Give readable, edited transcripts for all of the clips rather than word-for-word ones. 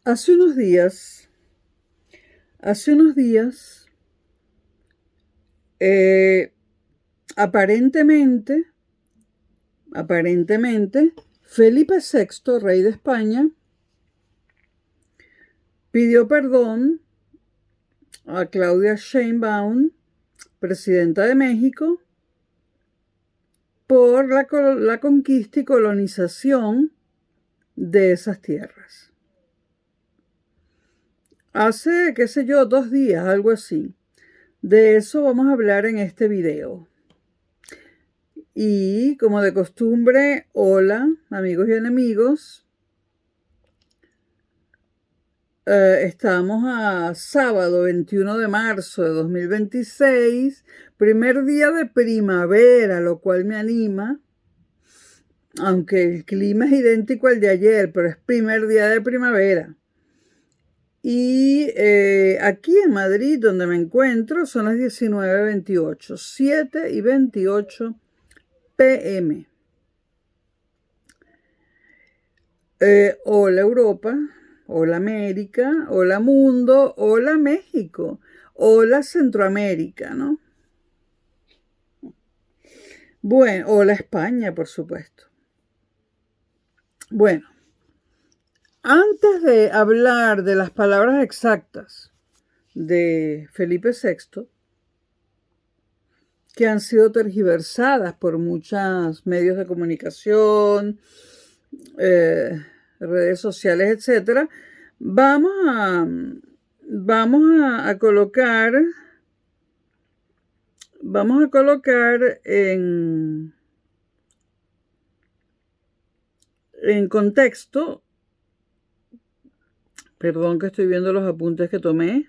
Hace unos días, hace unos días, eh, aparentemente, Felipe VI, rey de España, pidió perdón a Claudia Sheinbaum, presidenta de México, por la conquista y colonización de esas tierras. Hace, qué sé yo, 2 días, algo así. De eso vamos a hablar en este video. Y como de costumbre, hola amigos y enemigos. Estamos a sábado 21 de marzo de 2026, primer día de primavera, lo cual me anima, aunque el clima es idéntico al de ayer, pero es primer día de primavera. Y aquí en Madrid, donde me encuentro, son las 19:28, 7:28 p.m. Hola Europa, hola América, hola mundo, hola México, hola Centroamérica, ¿no? Bueno, hola España, por supuesto. Bueno, antes de hablar de las palabras exactas de Felipe VI, que han sido tergiversadas por muchos medios de comunicación, redes sociales, etcétera, vamos a colocar en contexto, perdón que estoy viendo los apuntes que tomé.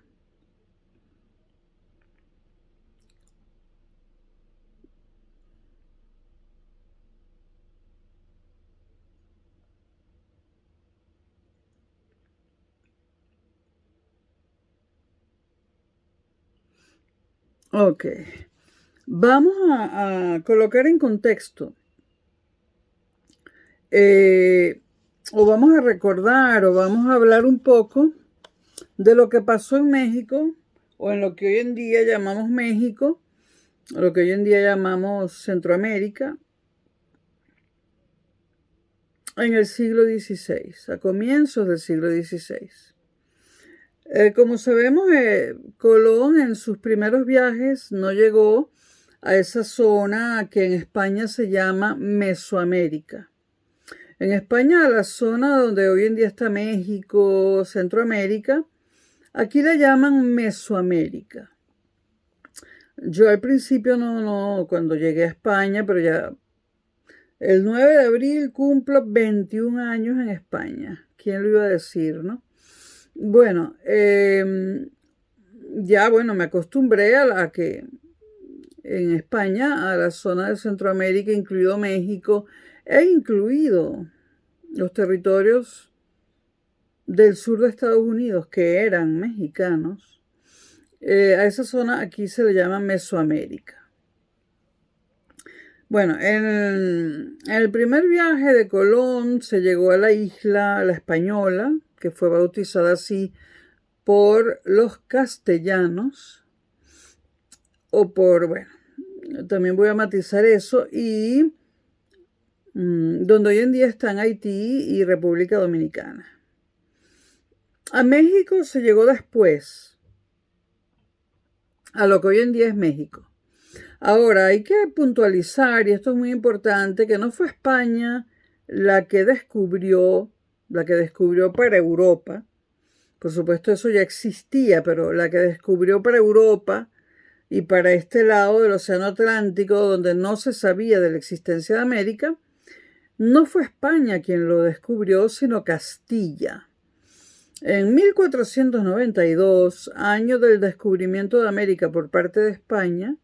Ok, vamos a colocar en contexto, o vamos a recordar, o vamos a hablar un poco de lo que pasó en México, o en lo que hoy en día llamamos México, o lo que hoy en día llamamos Centroamérica, en el siglo XVI, a comienzos del siglo XVI. Como sabemos, Colón en sus primeros viajes no llegó a esa zona que en España se llama Mesoamérica. En España, a la zona donde hoy en día está México, Centroamérica, aquí la llaman Mesoamérica. Yo al principio cuando llegué a España, pero ya el 9 de abril cumplo 21 años en España. ¿Quién lo iba a decir, no? Bueno, me acostumbré a que en España, a la zona de Centroamérica, incluido México, e incluido los territorios del sur de Estados Unidos, que eran mexicanos, a esa zona aquí se le llama Mesoamérica. Bueno, en el primer viaje de Colón se llegó a la isla La Española, que fue bautizada así por los castellanos, también voy a matizar eso, y donde hoy en día están Haití y República Dominicana. A México se llegó después, a lo que hoy en día es México. Ahora, hay que puntualizar, y esto es muy importante, que no fue España la que descubrió para Europa. Por supuesto, eso ya existía, pero la que descubrió para Europa y para este lado del Océano Atlántico, donde no se sabía de la existencia de América, no fue España quien lo descubrió, sino Castilla. En 1492, año del descubrimiento de América por parte de España,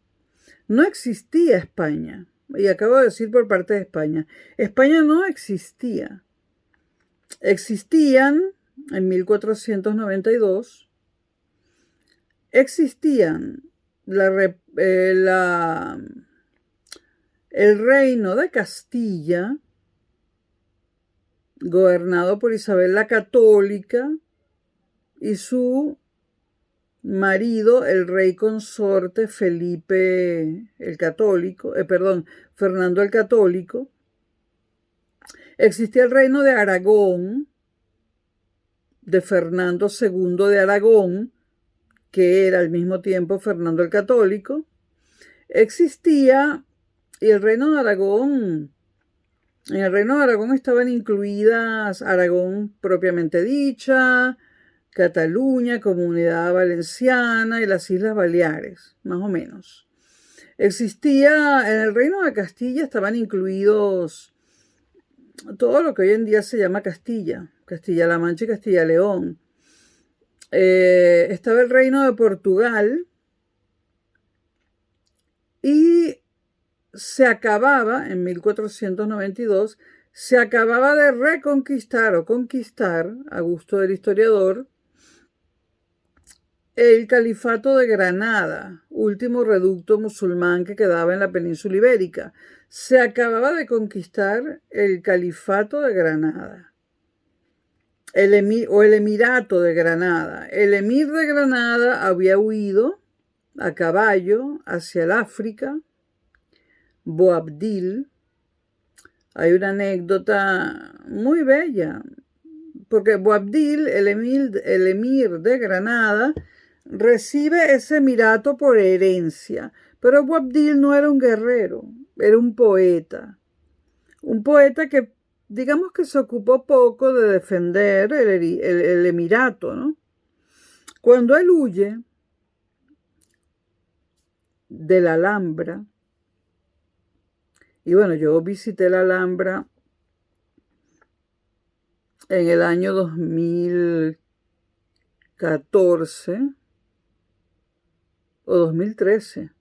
no existía España. Y acabo de decir por parte de España. España no existía. Existían, en 1492, existían el reino de Castilla, gobernado por Isabel la Católica, y su marido, el rey consorte Felipe el Católico, Fernando el Católico. Existía el reino de Aragón, de Fernando II de Aragón, que era al mismo tiempo Fernando el Católico. Existía, y el reino de Aragón, en el reino de Aragón estaban incluidas Aragón propiamente dicha, Cataluña, Comunidad Valenciana y las Islas Baleares, más o menos. Existía, en el reino de Castilla estaban incluidos todo lo que hoy en día se llama Castilla, Castilla-La Mancha y Castilla-León. Estaba el reino de Portugal y se acababa, en 1492, se acababa de reconquistar o conquistar, a gusto del historiador, el califato de Granada, último reducto musulmán que quedaba en la península ibérica. Se acababa de conquistar el califato de Granada, el emirato de Granada. El emir de Granada había huido a caballo hacia el África, Boabdil. Hay una anécdota muy bella, porque Boabdil, el emir de Granada, recibe ese emirato por herencia. Pero Boabdil no era un guerrero, era un poeta. Un poeta que, digamos que se ocupó poco de defender el emirato, ¿no? Cuando él huye de la Alhambra, y bueno, yo visité la Alhambra en el año 2014 o 2013.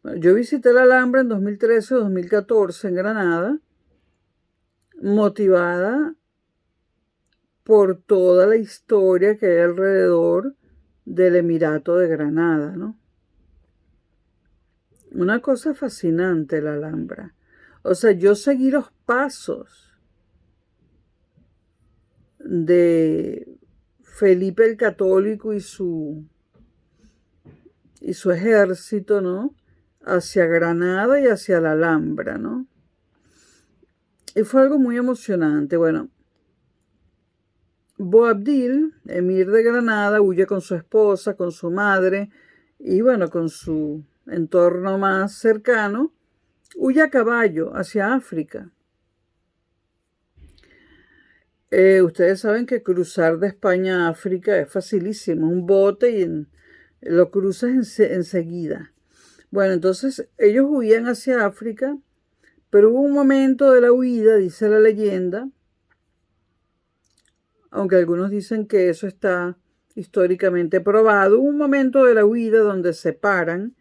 Bueno, yo visité la Alhambra en 2013 o 2014 en Granada, motivada por toda la historia que hay alrededor del Emirato de Granada, ¿no? Una cosa fascinante la Alhambra. O sea, yo seguí los pasos de Felipe el Católico y su ejército, ¿no? Hacia Granada y hacia la Alhambra, ¿no? Y fue algo muy emocionante. Bueno, Boabdil, emir de Granada, huye con su esposa, con su madre y bueno, con su entorno más cercano, huye a caballo hacia África. Ustedes saben que cruzar de España a África es facilísimo, un bote y lo cruzas enseguida. Bueno, entonces ellos huían hacia África, pero hubo un momento de la huida, dice la leyenda, aunque algunos dicen que eso está históricamente probado, hubo un momento de la huida donde se paran,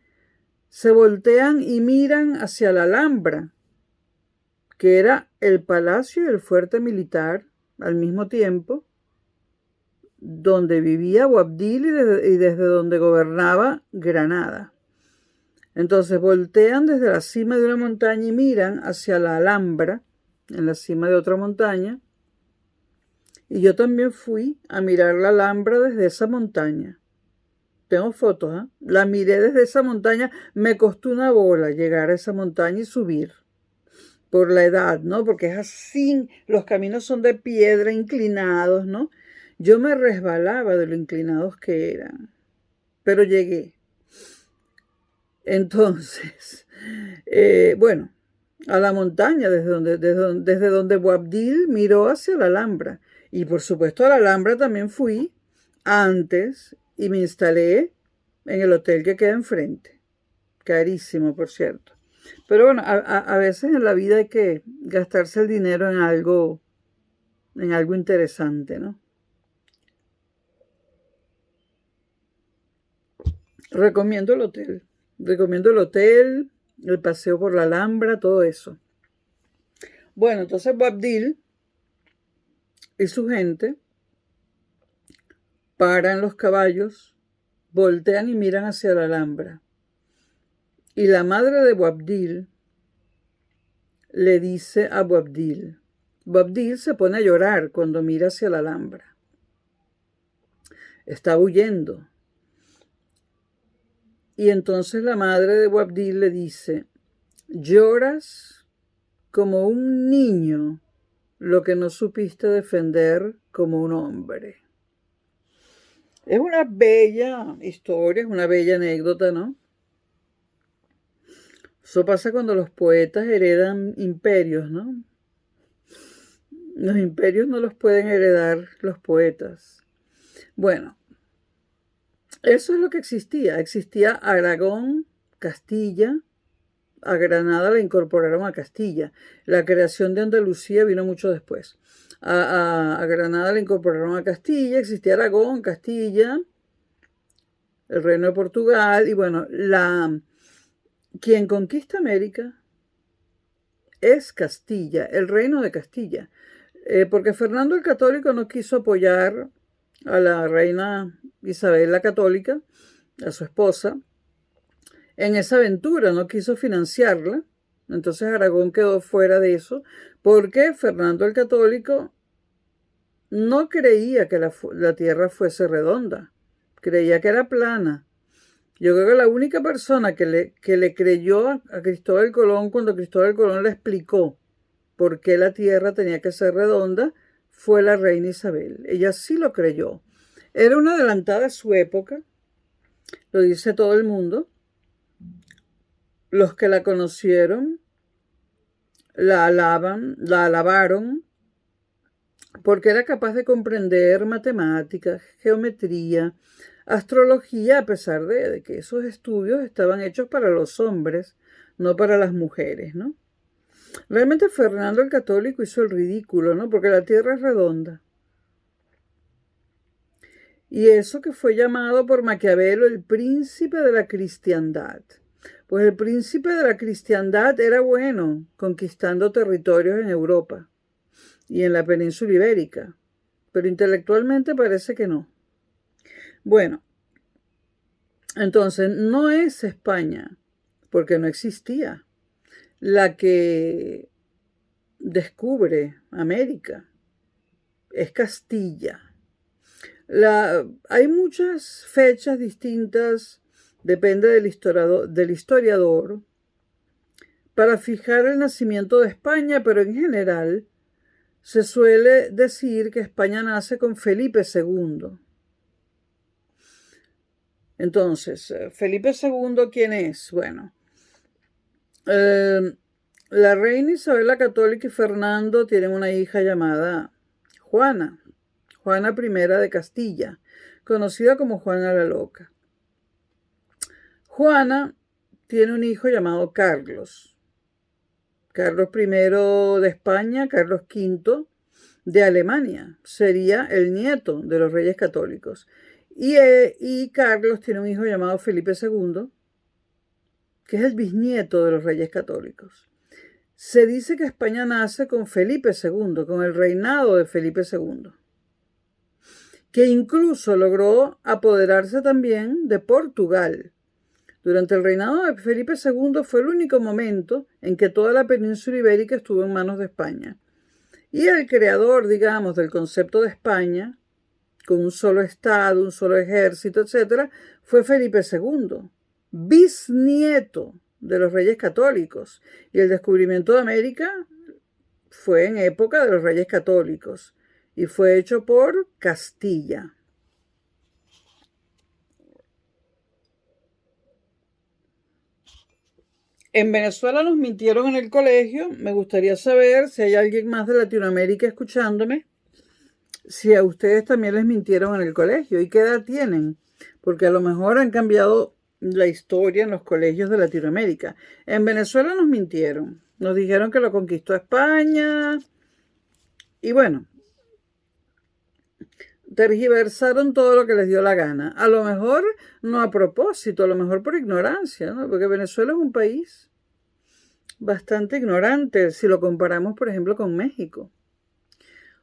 se voltean y miran hacia la Alhambra, que era el palacio y el fuerte militar al mismo tiempo, donde vivía Boabdil y desde donde gobernaba Granada. Entonces voltean desde la cima de una montaña y miran hacia la Alhambra, en la cima de otra montaña. Y yo también fui a mirar la Alhambra desde esa montaña. Tengo fotos, ¿eh? La miré desde esa montaña. Me costó una bola llegar a esa montaña y subir. Por la edad, ¿no? Porque es así, los caminos son de piedra, inclinados, ¿no? Yo me resbalaba de lo inclinados que eran. Pero llegué. Entonces, bueno, a la montaña, desde donde Boabdil miró hacia la Alhambra. Y por supuesto a la Alhambra también fui antes y me instalé en el hotel que queda enfrente. Carísimo, por cierto. Pero bueno, a veces en la vida hay que gastarse el dinero en algo interesante, ¿no? Recomiendo el hotel. Recomiendo el hotel, el paseo por la Alhambra, todo eso. Bueno, entonces Boabdil y su gente paran los caballos, voltean y miran hacia la Alhambra. Y la madre de Boabdil le dice a Boabdil se pone a llorar cuando mira hacia la Alhambra. estaba huyendo. Y entonces la madre de Boabdil le dice, lloras como un niño lo que no supiste defender como un hombre. Es una bella historia, es una bella anécdota, ¿no? Eso pasa cuando los poetas heredan imperios, ¿no? Los imperios no los pueden heredar los poetas. Bueno, eso es lo que existía. Existía Aragón, Castilla. A Granada la incorporaron a Castilla. La creación de Andalucía vino mucho después. A Granada la incorporaron a Castilla. Existía Aragón, Castilla, el Reino de Portugal. Y bueno, quien conquista América es Castilla, el Reino de Castilla. Porque Fernando el Católico no quiso apoyar a la reina Isabel la Católica, a su esposa, en esa aventura, no quiso financiarla. Entonces Aragón quedó fuera de eso, porque Fernando el Católico no creía que la tierra fuese redonda, creía que era plana. Yo creo que la única persona que le creyó a Cristóbal Colón cuando Cristóbal Colón le explicó por qué la tierra tenía que ser redonda fue la reina Isabel. Ella sí lo creyó. Era una adelantada a su época, lo dice todo el mundo. Los que la conocieron la alabaron, porque era capaz de comprender matemáticas, geometría, astrología, a pesar de que esos estudios estaban hechos para los hombres, no para las mujeres, ¿no? Realmente Fernando el Católico hizo el ridículo, ¿no? Porque la tierra es redonda. Y eso que fue llamado por Maquiavelo el príncipe de la cristiandad. Pues el príncipe de la cristiandad era bueno conquistando territorios en Europa y en la península ibérica, pero intelectualmente parece que no. Bueno, entonces no es España, porque no existía, la que descubre América, es Castilla. Hay muchas fechas distintas, depende del historiador, para fijar el nacimiento de España, pero en general se suele decir que España nace con Felipe II. Entonces, Felipe II, ¿quién es? Bueno, la reina Isabel la Católica y Fernando tienen una hija llamada Juana I de Castilla, conocida como Juana la Loca. Juana tiene un hijo llamado Carlos. Carlos I de España, Carlos V de Alemania. Sería el nieto de los reyes católicos. Y Carlos tiene un hijo llamado Felipe II, que es el bisnieto de los reyes católicos. Se dice que España nace con Felipe II, con el reinado de Felipe II, que incluso logró apoderarse también de Portugal. Durante el reinado de Felipe II fue el único momento en que toda la península ibérica estuvo en manos de España. Y el creador, digamos, del concepto de España, con un solo estado, un solo ejército, etc., fue Felipe II, bisnieto de los reyes católicos. Y el descubrimiento de América fue en época de los reyes católicos y fue hecho por Castilla. En Venezuela nos mintieron en el colegio. Me gustaría saber si hay alguien más de Latinoamérica escuchándome, si a ustedes también les mintieron en el colegio y qué edad tienen, porque a lo mejor han cambiado la historia en los colegios de Latinoamérica. En Venezuela nos mintieron, nos dijeron que lo conquistó España y bueno, tergiversaron todo lo que les dio la gana. A lo mejor no a propósito, a lo mejor por ignorancia, ¿no? Porque Venezuela es un país bastante ignorante si lo comparamos, por ejemplo, con México.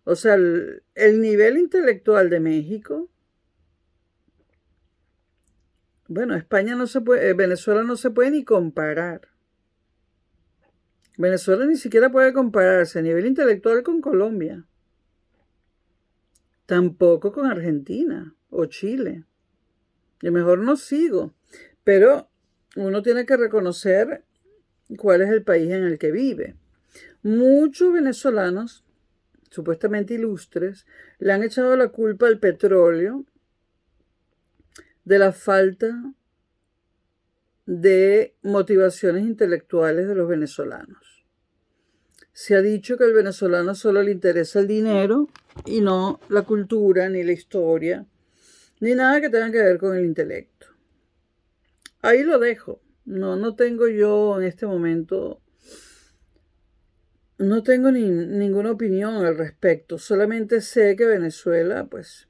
O sea, el nivel intelectual de México, bueno, España no se puede, Venezuela no se puede ni comparar. Venezuela ni siquiera puede compararse a nivel intelectual con Colombia. Tampoco con Argentina o Chile. Y mejor no sigo. Pero uno tiene que reconocer cuál es el país en el que vive. Muchos venezolanos, supuestamente ilustres, le han echado la culpa al petróleo de la falta de motivaciones intelectuales de los venezolanos. Se ha dicho que al venezolano solo le interesa el dinero y no la cultura, ni la historia, ni nada que tenga que ver con el intelecto. Ahí lo dejo. No tengo yo en este momento, no tengo ninguna opinión al respecto. Solamente sé que Venezuela, pues,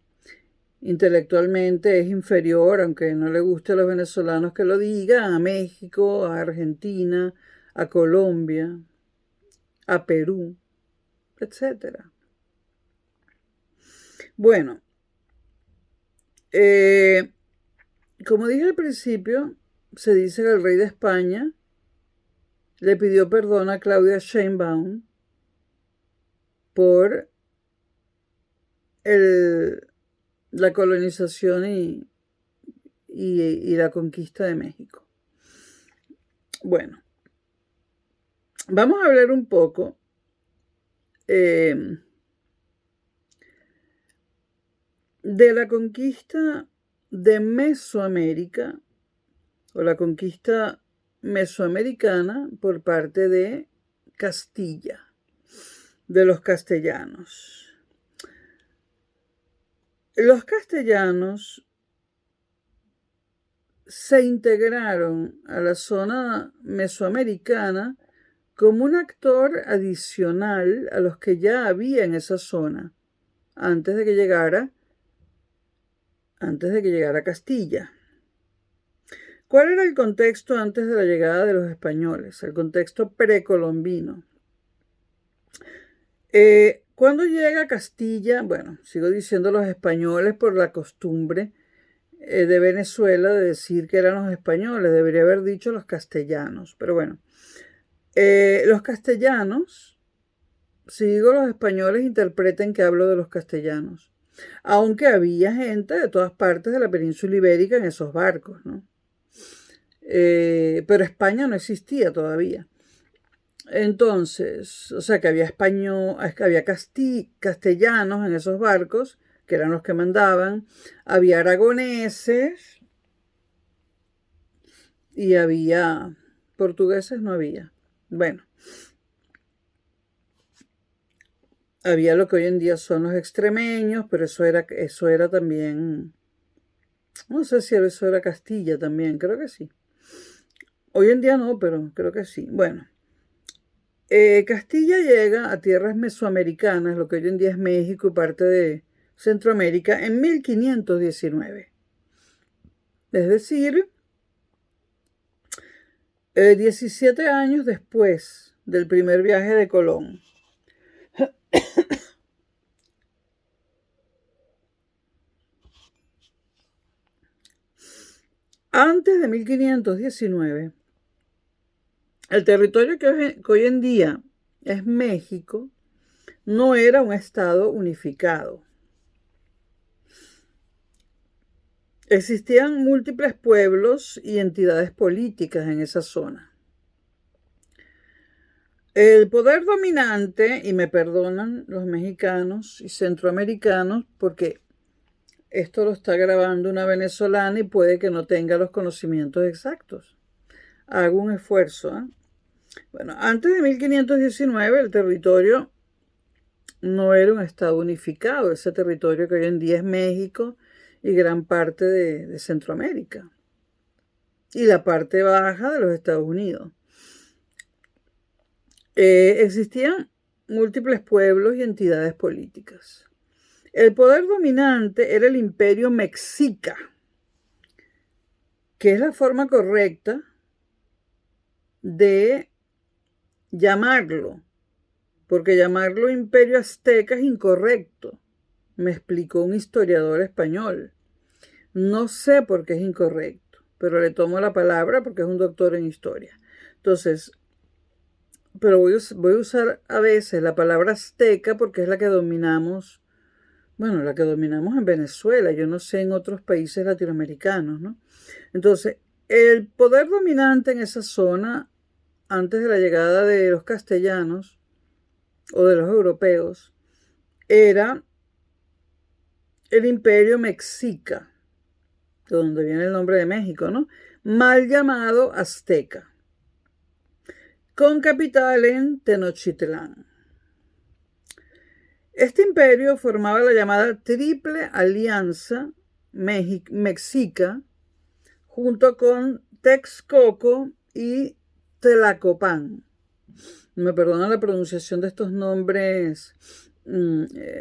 intelectualmente es inferior, aunque no le guste a los venezolanos que lo digan, a México, a Argentina, a Colombia, a Perú, etc. Bueno, como dije al principio, se dice que el rey de España le pidió perdón a Claudia Sheinbaum por la colonización y la conquista de México. Bueno, vamos a hablar un poco de la conquista de Mesoamérica o la conquista mesoamericana por parte de Castilla, de los castellanos. Los castellanos se integraron a la zona mesoamericana como un actor adicional a los que ya había en esa zona antes de que llegara Castilla. ¿Cuál era el contexto antes de la llegada de los españoles? El contexto precolombino. Cuando llega Castilla, bueno, sigo diciendo los españoles por la costumbre de Venezuela de decir que eran los españoles, debería haber dicho los castellanos, pero bueno. Los castellanos, si digo los españoles, interpreten que hablo de los castellanos, aunque había gente de todas partes de la península ibérica en esos barcos, ¿no? Pero España no existía todavía. Entonces, o sea que había castellanos en esos barcos, que eran los que mandaban, había aragoneses y había portugueses, no había. Bueno, había lo que hoy en día son los extremeños, pero eso era también, no sé si eso era Castilla también, creo que sí. Hoy en día no, pero creo que sí. Bueno, Castilla llega a tierras mesoamericanas, lo que hoy en día es México y parte de Centroamérica, en 1519. Es decir, 17 años después del primer viaje de Colón. Antes de 1519, el territorio que hoy en día es México no era un estado unificado. Existían múltiples pueblos y entidades políticas en esa zona. El poder dominante, y me perdonan los mexicanos y centroamericanos, porque esto lo está grabando una venezolana y puede que no tenga los conocimientos exactos. Hago un esfuerzo, ¿eh? Bueno, antes de 1519 el territorio no era un estado unificado, ese territorio que hoy en día es México y gran parte de Centroamérica y la parte baja de los Estados Unidos. Existían múltiples pueblos y entidades políticas. El poder dominante era el imperio mexica, que es la forma correcta de llamarlo, porque llamarlo imperio azteca es incorrecto, me explicó un historiador español. No sé por qué es incorrecto, pero le tomo la palabra porque es un doctor en historia. Entonces, pero voy a usar a veces la palabra azteca porque es la que dominamos Bueno, la que dominamos en Venezuela, yo no sé en otros países latinoamericanos, ¿no? Entonces, el poder dominante en esa zona, antes de la llegada de los castellanos o de los europeos, era el imperio mexica, de donde viene el nombre de México, ¿no? Mal llamado azteca, con capital en Tenochtitlán. Este imperio formaba la llamada Triple Alianza Mexica, junto con Texcoco y Tlacopan. Me perdonan la pronunciación de estos nombres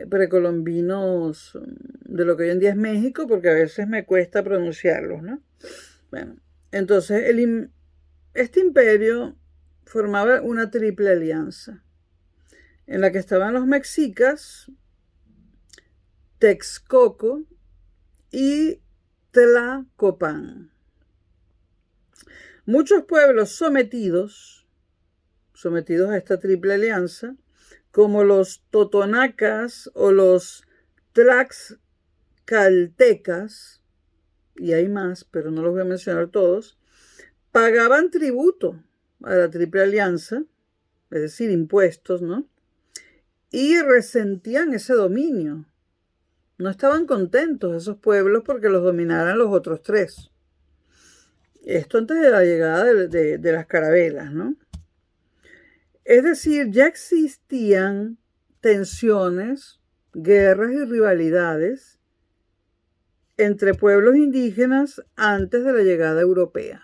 precolombinos de lo que hoy en día es México, porque a veces me cuesta pronunciarlos, ¿no? Bueno, entonces este imperio formaba una triple alianza, en la que estaban los mexicas, Texcoco y Tlacopan. Muchos pueblos sometidos a esta triple alianza, como los totonacas o los tlaxcaltecas, y hay más, pero no los voy a mencionar todos, pagaban tributo a la triple alianza, es decir, impuestos, ¿no? Y resentían ese dominio. No estaban contentos esos pueblos porque los dominaran los otros tres. Esto antes de la llegada de las carabelas, ¿no? Es decir, ya existían tensiones, guerras y rivalidades entre pueblos indígenas antes de la llegada europea.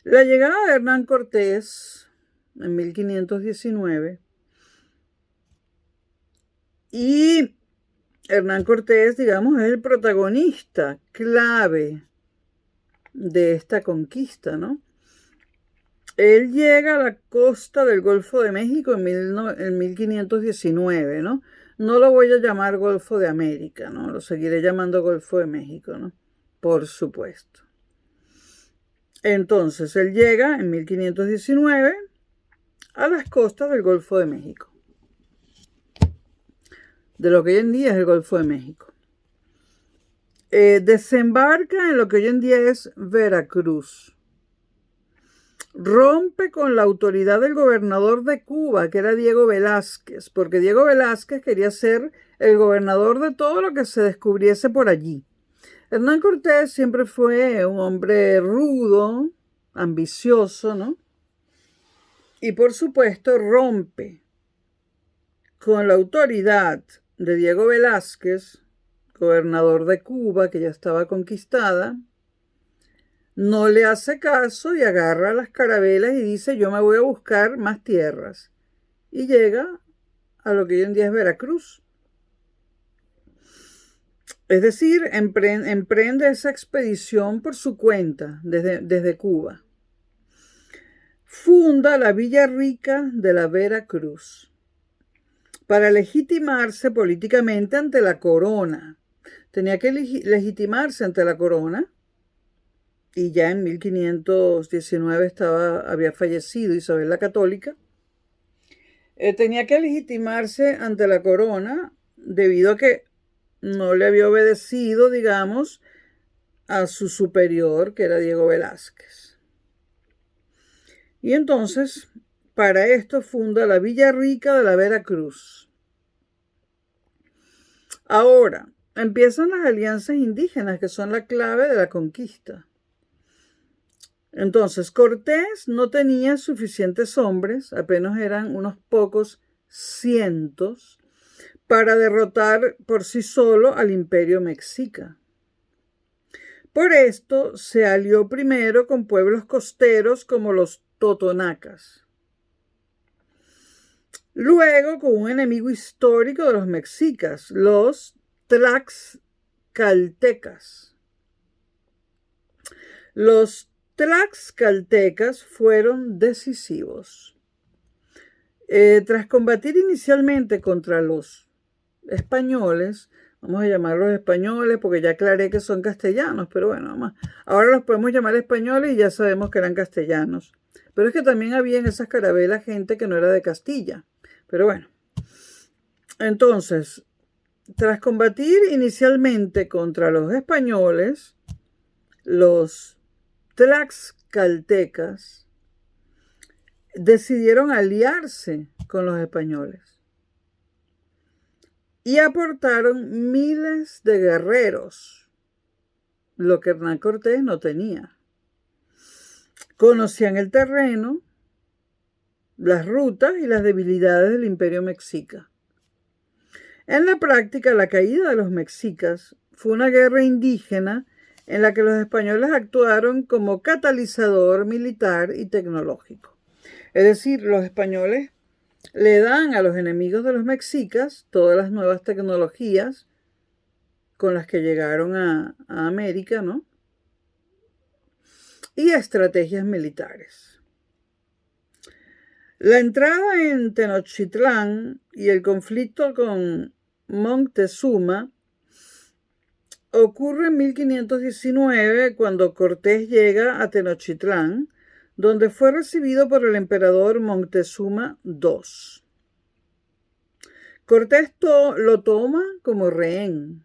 La llegada de Hernán Cortés en 1519 y Hernán Cortés, digamos, es el protagonista clave de esta conquista, ¿no? Él llega a la costa del Golfo de México en 1519, ¿no? No lo voy a llamar Golfo de América, ¿no? Lo seguiré llamando Golfo de México, ¿no? Por supuesto. Entonces, él llega en 1519 a las costas del Golfo de México, de lo que hoy en día es el Golfo de México. Desembarca en lo que hoy en día es Veracruz. Rompe con la autoridad del gobernador de Cuba, que era Diego Velázquez, porque Diego Velázquez quería ser el gobernador de todo lo que se descubriese por allí. Hernán Cortés siempre fue un hombre rudo, ambicioso, ¿no? Y por supuesto rompe con la autoridad de Diego Velázquez, gobernador de Cuba, que ya estaba conquistada. No le hace caso y agarra las carabelas y dice: yo me voy a buscar más tierras. Y llega a lo que hoy en día es Veracruz. Es decir, emprende esa expedición por su cuenta desde Cuba. Funda la Villa Rica de la Veracruz para legitimarse políticamente ante la corona. Tenía que legitimarse ante la corona, y ya en 1519 había fallecido Isabel la Católica. Tenía que legitimarse ante la corona debido a que no le había obedecido, digamos, a su superior, que era Diego Velázquez. Y entonces, para esto funda la Villa Rica de la Veracruz. Ahora, empiezan las alianzas indígenas, que son la clave de la conquista. Entonces, Cortés no tenía suficientes hombres, apenas eran unos pocos cientos, para derrotar por sí solo al imperio mexica. Por esto se alió primero con pueblos costeros como los totonacas. Luego con un enemigo histórico de los mexicas, los tlaxcaltecas. Los tlaxcaltecas fueron decisivos. Tras combatir inicialmente contra los españoles, vamos a llamarlos españoles porque ya aclaré que son castellanos, pero bueno, ahora los podemos llamar españoles y ya sabemos que eran castellanos. Pero es que también había en esas carabelas gente que no era de Castilla, pero bueno. Entonces, tras combatir inicialmente contra los españoles, los tlaxcaltecas decidieron aliarse con los españoles y aportaron miles de guerreros, lo que Hernán Cortés no tenía. Conocían el terreno, las rutas y las debilidades del imperio mexica. En la práctica, la caída de los mexicas fue una guerra indígena en la que los españoles actuaron como catalizador militar y tecnológico. Es decir, los españoles le dan a los enemigos de los mexicas todas las nuevas tecnologías con las que llegaron a América, ¿no? Y estrategias militares. La entrada en Tenochtitlán y el conflicto con Moctezuma ocurre en 1519 cuando Cortés llega a Tenochtitlán, donde fue recibido por el emperador Moctezuma II. Cortés lo toma como rehén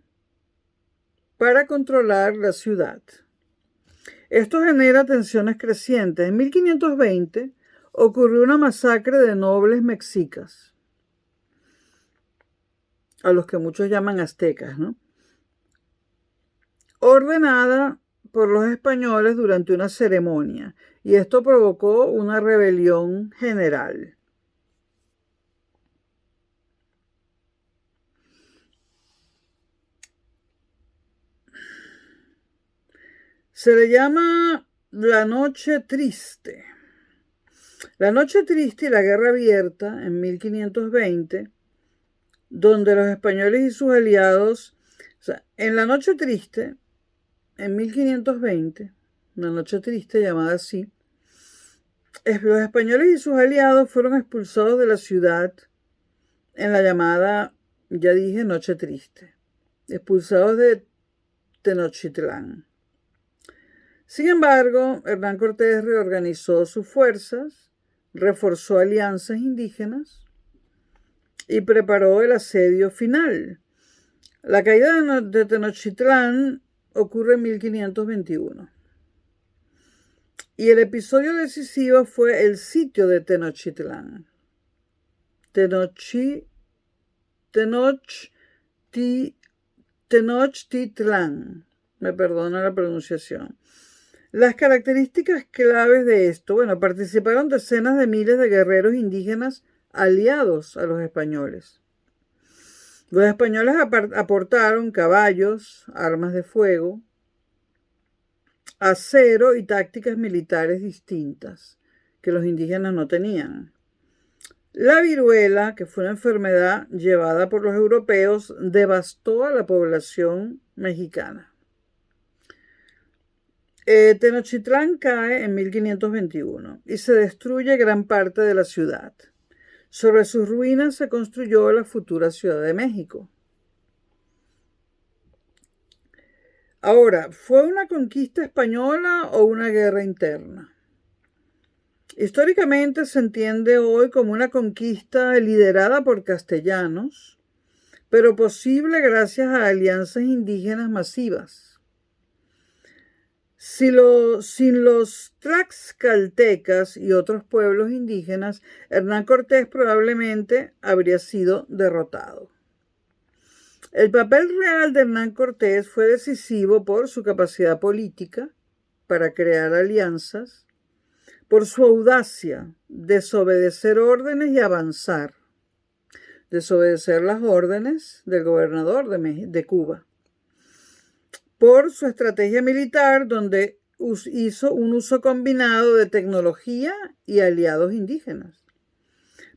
para controlar la ciudad. Esto genera tensiones crecientes. En 1520 ocurrió una masacre de nobles mexicas, a los que muchos llaman aztecas, ¿no? Ordenada por los españoles durante una ceremonia, y esto provocó una rebelión general. Se le llama la Noche Triste. La Noche Triste y la Guerra Abierta en 1520, donde los españoles y sus aliados, en la Noche Triste, en 1520, una noche triste llamada así, los españoles y sus aliados fueron expulsados de la ciudad en la llamada, ya dije, Noche Triste, expulsados de Tenochtitlán. Sin embargo, Hernán Cortés reorganizó sus fuerzas, reforzó alianzas indígenas y preparó el asedio final. La caída de Tenochtitlán ocurre en 1521. Y el episodio decisivo fue el sitio de Tenochtitlán. Tenochtitlán. Me perdona la pronunciación. Las características claves de esto, participaron decenas de miles de guerreros indígenas aliados a los españoles. Los españoles aportaron caballos, armas de fuego, acero y tácticas militares distintas que los indígenas no tenían. La viruela, que fue una enfermedad llevada por los europeos, devastó a la población mexicana. Tenochtitlán cae en 1521 y se destruye gran parte de la ciudad. Sobre sus ruinas se construyó la futura Ciudad de México. Ahora, ¿fue una conquista española o una guerra interna? Históricamente se entiende hoy como una conquista liderada por castellanos, pero posible gracias a alianzas indígenas masivas. Sin los tlaxcaltecas y otros pueblos indígenas, Hernán Cortés probablemente habría sido derrotado. El papel real de Hernán Cortés fue decisivo por su capacidad política para crear alianzas, por su audacia, desobedecer órdenes y avanzar, desobedecer las órdenes del gobernador de Cuba, por su estrategia militar, donde hizo un uso combinado de tecnología y aliados indígenas.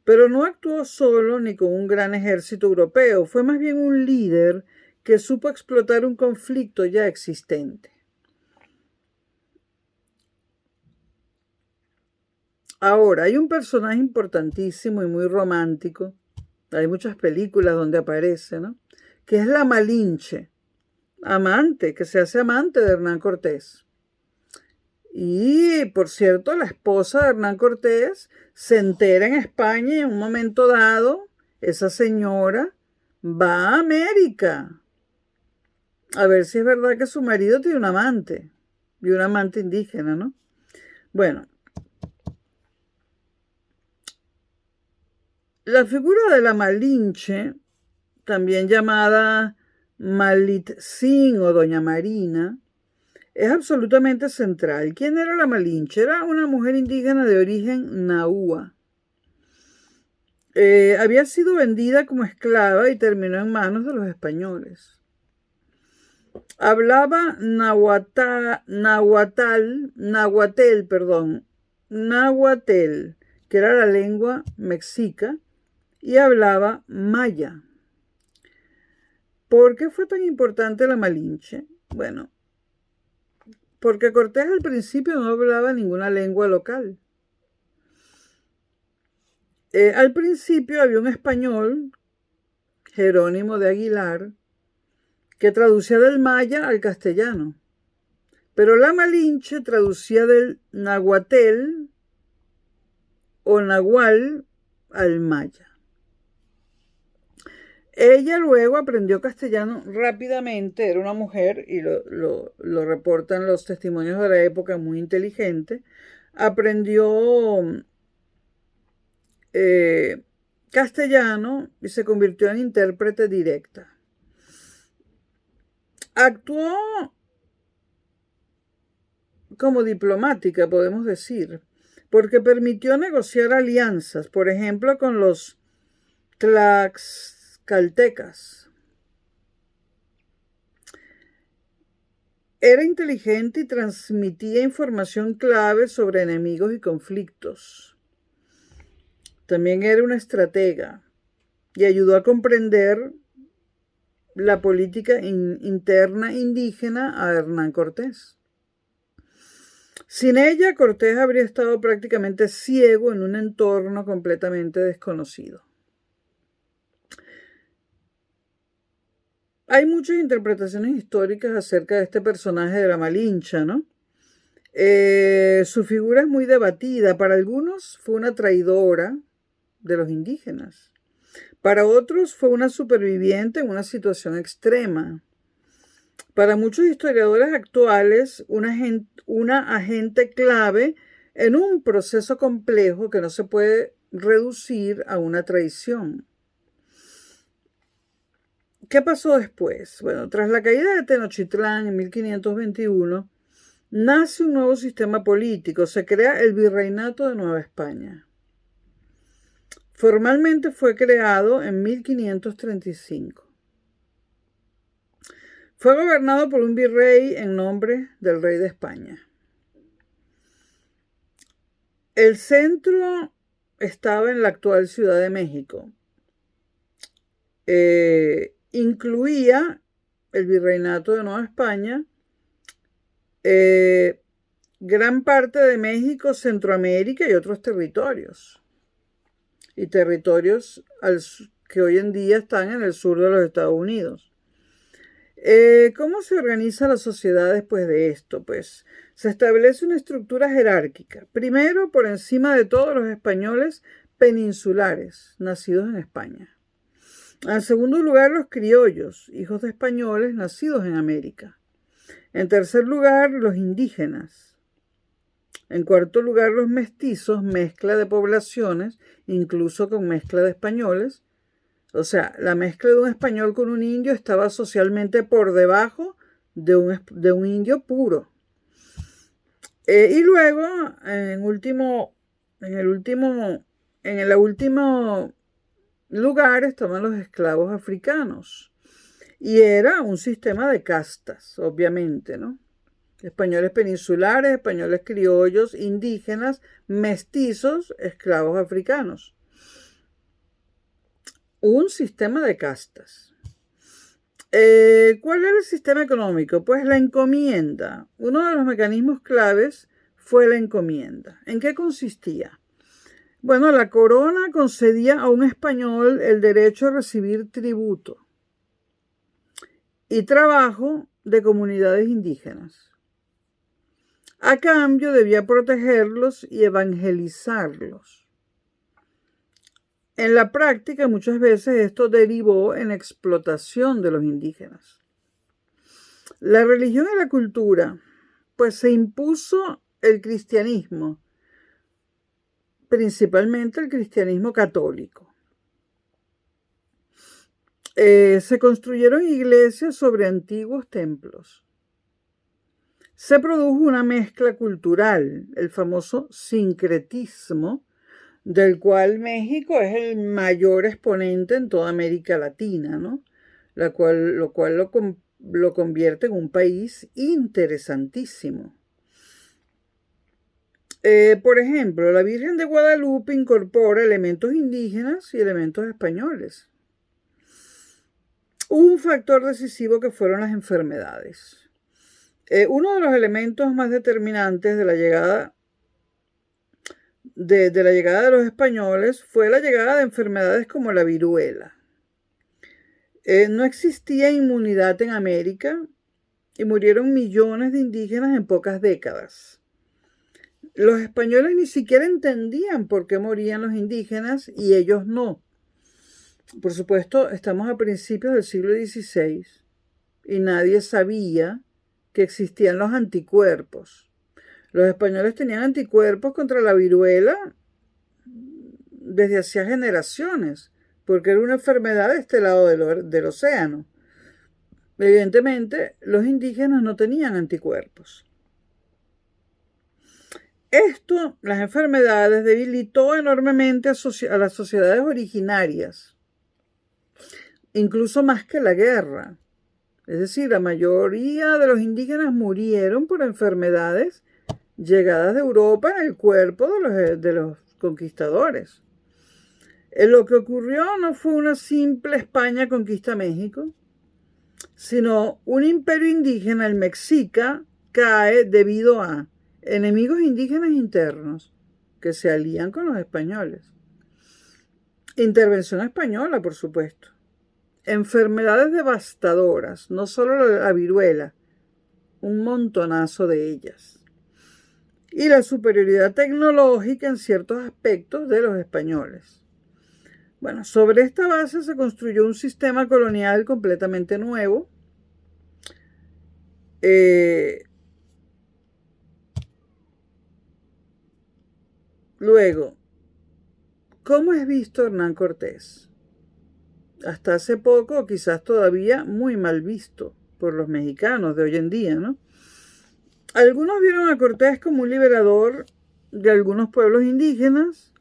Pero no actuó solo ni con un gran ejército europeo, fue más bien un líder que supo explotar un conflicto ya existente. Ahora, hay un personaje importantísimo y muy romántico, hay muchas películas donde aparece, ¿no? Que es la Malinche, que se hace amante de Hernán Cortés. Y, por cierto, la esposa de Hernán Cortés se entera en España y en un momento dado, esa señora va a América a ver si es verdad que su marido tiene un amante, y un amante indígena, ¿no? Bueno, la figura de la Malinche, también llamada Malitzin o Doña Marina, es absolutamente central. ¿Quién era la Malinche? Era una mujer indígena de origen nahua. Había sido vendida como esclava y terminó en manos de los españoles. Hablaba náhuatl, que era la lengua mexica, y hablaba maya. ¿Por qué fue tan importante la Malinche? Bueno, porque Cortés al principio no hablaba ninguna lengua local. Al principio había un español, Jerónimo de Aguilar, que traducía del maya al castellano. Pero la Malinche traducía del nahuatl o nahual al maya. Ella luego aprendió castellano rápidamente, era una mujer, y lo reportan los testimonios de la época, muy inteligente. Aprendió castellano y se convirtió en intérprete directa. Actuó como diplomática, podemos decir, porque permitió negociar alianzas, por ejemplo, con los tlaxcaltecas. Era inteligente y transmitía información clave sobre enemigos y conflictos. También era una estratega y ayudó a comprender la política interna indígena a Hernán Cortés. Sin ella, Cortés habría estado prácticamente ciego en un entorno completamente desconocido. Hay muchas interpretaciones históricas acerca de este personaje de la Malincha, ¿no? Su figura es muy debatida. Para algunos fue una traidora de los indígenas. Para otros fue una superviviente en una situación extrema. Para muchos historiadores actuales, una agente clave en un proceso complejo que no se puede reducir a una traición. ¿Qué pasó después? Bueno, tras la caída de Tenochtitlán en 1521, nace un nuevo sistema político, se crea el Virreinato de Nueva España. Formalmente fue creado en 1535. Fue gobernado por un virrey en nombre del rey de España. El centro estaba en la actual Ciudad de México. Incluía el Virreinato de Nueva España, gran parte de México, Centroamérica y otros territorios. Y territorios que hoy en día están en el sur de los Estados Unidos. ¿Cómo se organiza la sociedad después de esto? Pues se establece una estructura jerárquica. Primero, por encima de todos los españoles peninsulares, nacidos en España. En segundo lugar, los criollos, hijos de españoles nacidos en América. En tercer lugar, los indígenas. En cuarto lugar, los mestizos, mezcla de poblaciones, incluso con mezcla de españoles. O sea, la mezcla de un español con un indio estaba socialmente por debajo de un indio puro. Y luego, en el último lugar estaban los esclavos africanos. Y era un sistema de castas, obviamente, ¿no? Españoles peninsulares, españoles criollos, indígenas, mestizos, esclavos africanos. Un sistema de castas. ¿Cuál era el sistema económico? Pues la encomienda. Uno de los mecanismos claves fue la encomienda. ¿En qué consistía? Bueno, la corona concedía a un español el derecho a recibir tributo y trabajo de comunidades indígenas. A cambio debía protegerlos y evangelizarlos. En la práctica, muchas veces esto derivó en explotación de los indígenas. La religión y la cultura, pues se impuso el cristianismo, principalmente el cristianismo católico. Se construyeron iglesias sobre antiguos templos. Se produjo una mezcla cultural, el famoso sincretismo, del cual México es el mayor exponente en toda América Latina, ¿no? Lo cual lo convierte en un país interesantísimo. Por ejemplo, la Virgen de Guadalupe incorpora elementos indígenas y elementos españoles. Hubo un factor decisivo que fueron las enfermedades. Uno de los elementos más determinantes de la llegada de los españoles fue la llegada de enfermedades como la viruela. No existía inmunidad en América y murieron millones de indígenas en pocas décadas. Los españoles ni siquiera entendían por qué morían los indígenas y ellos no. Por supuesto, estamos a principios del siglo XVI y nadie sabía que existían los anticuerpos. Los españoles tenían anticuerpos contra la viruela desde hacía generaciones, porque era una enfermedad de este lado del océano. Evidentemente, los indígenas no tenían anticuerpos. Esto, las enfermedades, debilitó enormemente a las sociedades originarias, incluso más que la guerra. Es decir, la mayoría de los indígenas murieron por enfermedades llegadas de Europa en el cuerpo de los conquistadores. Lo que ocurrió no fue una simple España conquista México, sino un imperio indígena, el Mexica, cae debido a enemigos indígenas internos que se alían con los españoles. Intervención española, por supuesto. Enfermedades devastadoras, no solo la viruela, un montonazo de ellas. Y la superioridad tecnológica en ciertos aspectos de los españoles. Bueno, sobre esta base se construyó un sistema colonial completamente nuevo. Luego, ¿cómo es visto Hernán Cortés? Hasta hace poco, quizás todavía muy mal visto por los mexicanos de hoy en día, ¿no? Algunos vieron a Cortés como un liberador de algunos pueblos indígenas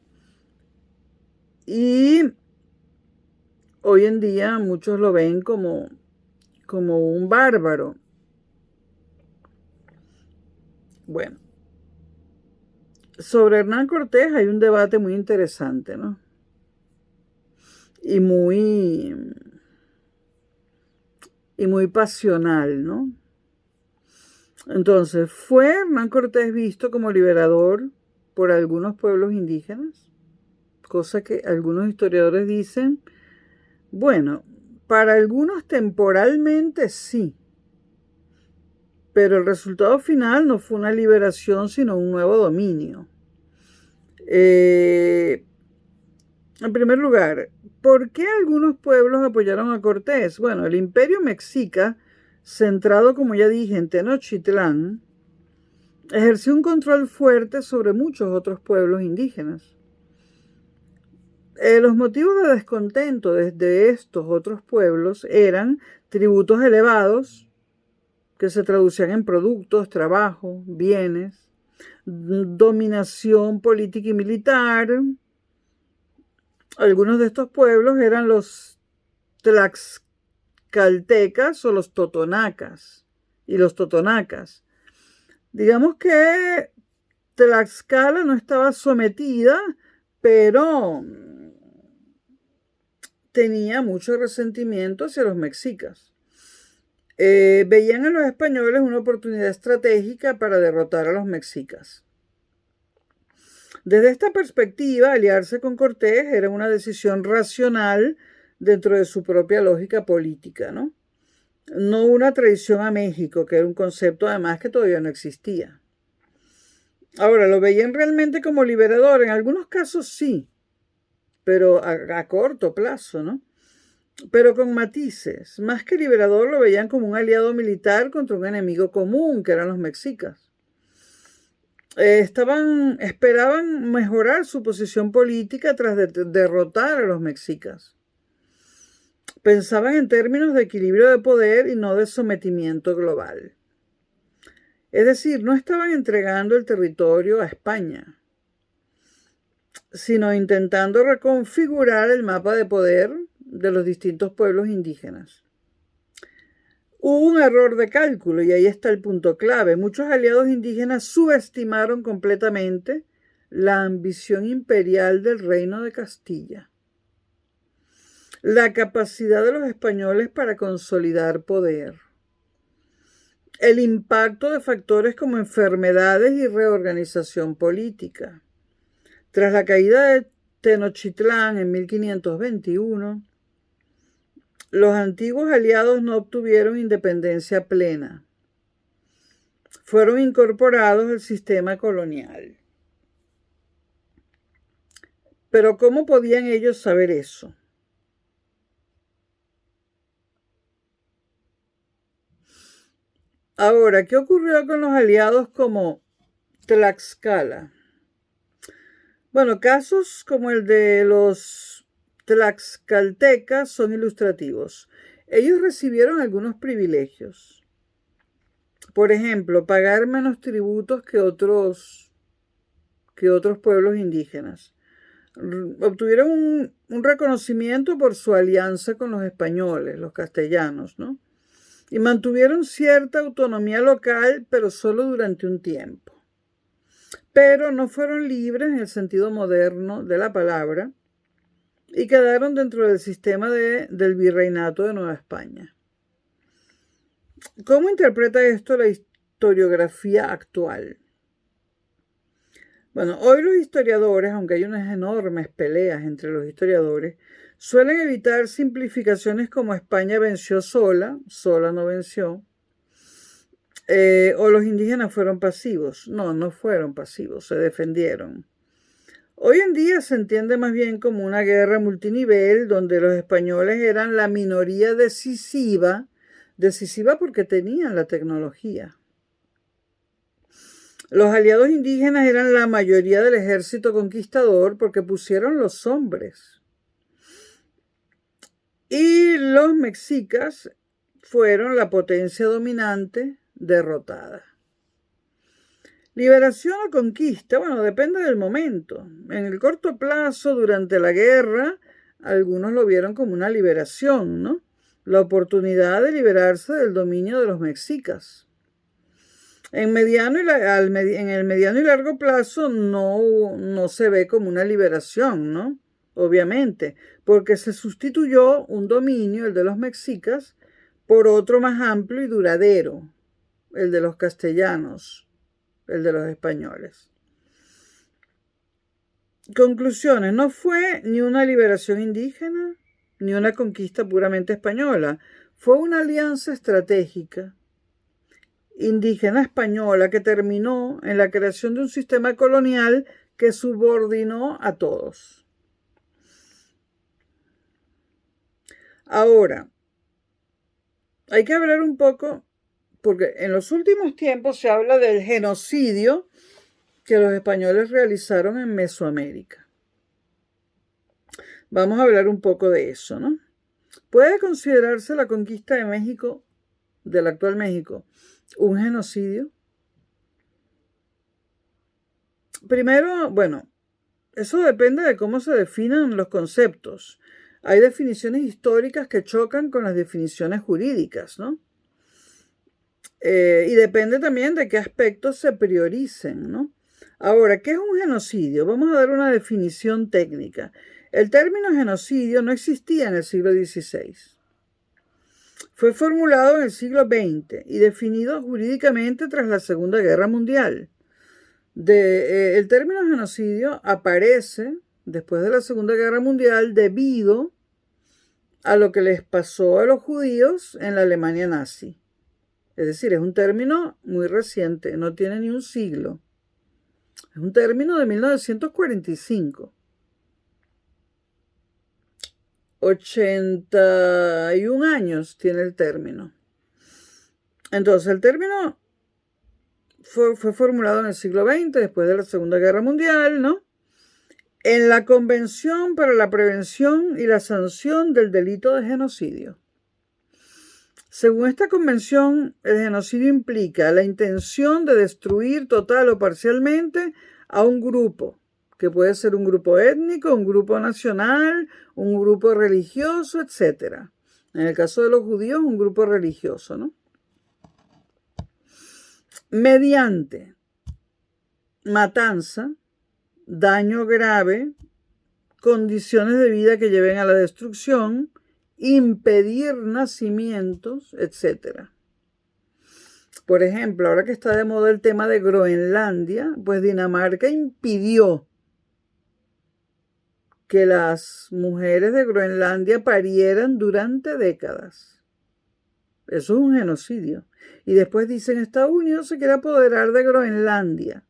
y hoy en día muchos lo ven como un bárbaro. Bueno, sobre Hernán Cortés hay un debate muy interesante, ¿no? Y muy pasional, ¿no? Entonces, ¿fue Hernán Cortés visto como liberador por algunos pueblos indígenas? Cosa que algunos historiadores dicen, bueno, para algunos temporalmente sí, pero el resultado final no fue una liberación, sino un nuevo dominio. En primer lugar, ¿por qué algunos pueblos apoyaron a Cortés? Bueno, el imperio mexica, centrado, como ya dije, en Tenochtitlán, ejerció un control fuerte sobre muchos otros pueblos indígenas. Los motivos de descontento de estos otros pueblos eran tributos elevados, que se traducían en productos, trabajo, bienes, dominación política y militar. Algunos de estos pueblos eran los tlaxcaltecas o los totonacas y los totonacas. Digamos que Tlaxcala no estaba sometida, pero tenía mucho resentimiento hacia los mexicas. Veían en los españoles una oportunidad estratégica para derrotar a los mexicas. Desde esta perspectiva, aliarse con Cortés era una decisión racional dentro de su propia lógica política, ¿no? No una traición a México, que era un concepto además que todavía no existía. Ahora, ¿lo veían realmente como liberador? En algunos casos sí. pero a corto plazo, ¿no? Pero con matices. Más que liberador, lo veían como un aliado militar contra un enemigo común, que eran los mexicas. Esperaban mejorar su posición política tras derrotar a los mexicas. Pensaban en términos de equilibrio de poder y no de sometimiento global. Es decir, no estaban entregando el territorio a España, sino intentando reconfigurar el mapa de poder de los distintos pueblos indígenas. Hubo un error de cálculo y ahí está el punto clave. Muchos aliados indígenas subestimaron completamente la ambición imperial del Reino de Castilla, la capacidad de los españoles para consolidar poder, el impacto de factores como enfermedades y reorganización política. Tras la caída de Tenochtitlán en 1521, los antiguos aliados no obtuvieron independencia plena. Fueron incorporados al sistema colonial. Pero ¿cómo podían ellos saber eso? Ahora, ¿qué ocurrió con los aliados como Tlaxcala? Bueno, casos como el de los tlaxcaltecas son ilustrativos. Ellos recibieron algunos privilegios. Por ejemplo, pagar menos tributos que otros pueblos indígenas. Obtuvieron un reconocimiento por su alianza con los españoles, los castellanos, ¿no? Y mantuvieron cierta autonomía local, pero solo durante un tiempo. Pero no fueron libres en el sentido moderno de la palabra y quedaron dentro del sistema del virreinato de Nueva España. ¿Cómo interpreta esto la historiografía actual? Bueno, hoy los historiadores, aunque hay unas enormes peleas entre los historiadores, suelen evitar simplificaciones como España venció sola no venció, o los indígenas fueron pasivos. No, no fueron pasivos, se defendieron. Hoy en día se entiende más bien como una guerra multinivel donde los españoles eran la minoría decisiva porque tenían la tecnología. Los aliados indígenas eran la mayoría del ejército conquistador porque pusieron los hombres. Y los mexicas fueron la potencia dominante derrotada. Liberación o conquista, bueno, depende del momento. En el corto plazo, durante la guerra, algunos lo vieron como una liberación, ¿no? La oportunidad de liberarse del dominio de los mexicas. En el mediano y largo plazo no se ve como una liberación, ¿no? Obviamente, porque se sustituyó un dominio, el de los mexicas, por otro más amplio y duradero, el de los castellanos, el de los españoles. Conclusiones, no fue ni una liberación indígena, ni una conquista puramente española. Fue una alianza estratégica indígena española que terminó en la creación de un sistema colonial que subordinó a todos. Ahora, hay que hablar un poco, porque en los últimos tiempos se habla del genocidio que los españoles realizaron en Mesoamérica. Vamos a hablar un poco de eso, ¿no? ¿Puede considerarse la conquista de México, del actual México, un genocidio? Primero, bueno, eso depende de cómo se definan los conceptos. Hay definiciones históricas que chocan con las definiciones jurídicas, ¿no? Y depende también de qué aspectos se prioricen, ¿no? Ahora, ¿qué es un genocidio? Vamos a dar una definición técnica. El término genocidio no existía en el siglo XVI. Fue formulado en el siglo XX y definido jurídicamente tras la Segunda Guerra Mundial. El término genocidio aparece después de la Segunda Guerra Mundial debido a lo que les pasó a los judíos en la Alemania nazi. Es decir, es un término muy reciente, no tiene ni un siglo. Es un término de 1945. 81 años tiene el término. Entonces, el término fue formulado en el siglo XX, después de la Segunda Guerra Mundial, ¿no? En la Convención para la Prevención y la Sanción del Delito de Genocidio. Según esta convención, el genocidio implica la intención de destruir total o parcialmente a un grupo, que puede ser un grupo étnico, un grupo nacional, un grupo religioso, etc. En el caso de los judíos, un grupo religioso, ¿no? Mediante matanza, daño grave, condiciones de vida que lleven a la destrucción, impedir nacimientos, etc. Por ejemplo, ahora que está de moda el tema de Groenlandia, pues Dinamarca impidió que las mujeres de Groenlandia parieran durante décadas. Eso es un genocidio. Y después dicen, Estados Unidos se quiere apoderar de Groenlandia.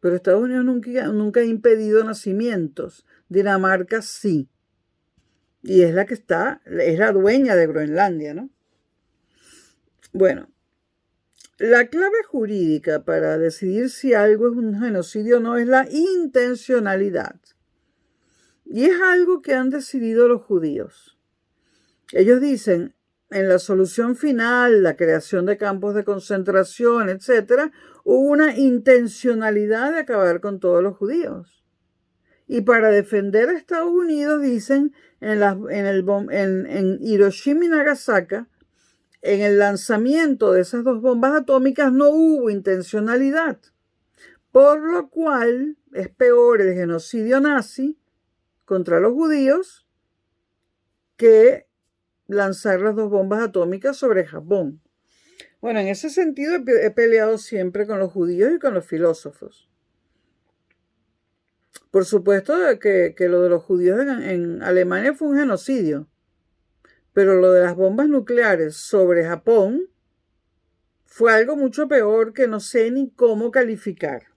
Pero Estados Unidos nunca ha impedido nacimientos. Dinamarca sí. Y es la dueña de Groenlandia, ¿no? Bueno, la clave jurídica para decidir si algo es un genocidio o no es la intencionalidad. Y es algo que han decidido los judíos. Ellos dicen, en la solución final, la creación de campos de concentración, etc., hubo una intencionalidad de acabar con todos los judíos. Y para defender a Estados Unidos, dicen, en Hiroshima y Nagasaki, en el lanzamiento de esas dos bombas atómicas no hubo intencionalidad. Por lo cual es peor el genocidio nazi contra los judíos que lanzar las dos bombas atómicas sobre Japón. Bueno, en ese sentido he peleado siempre con los judíos y con los filósofos. Por supuesto que lo de los judíos en Alemania fue un genocidio, pero lo de las bombas nucleares sobre Japón fue algo mucho peor que no sé ni cómo calificar.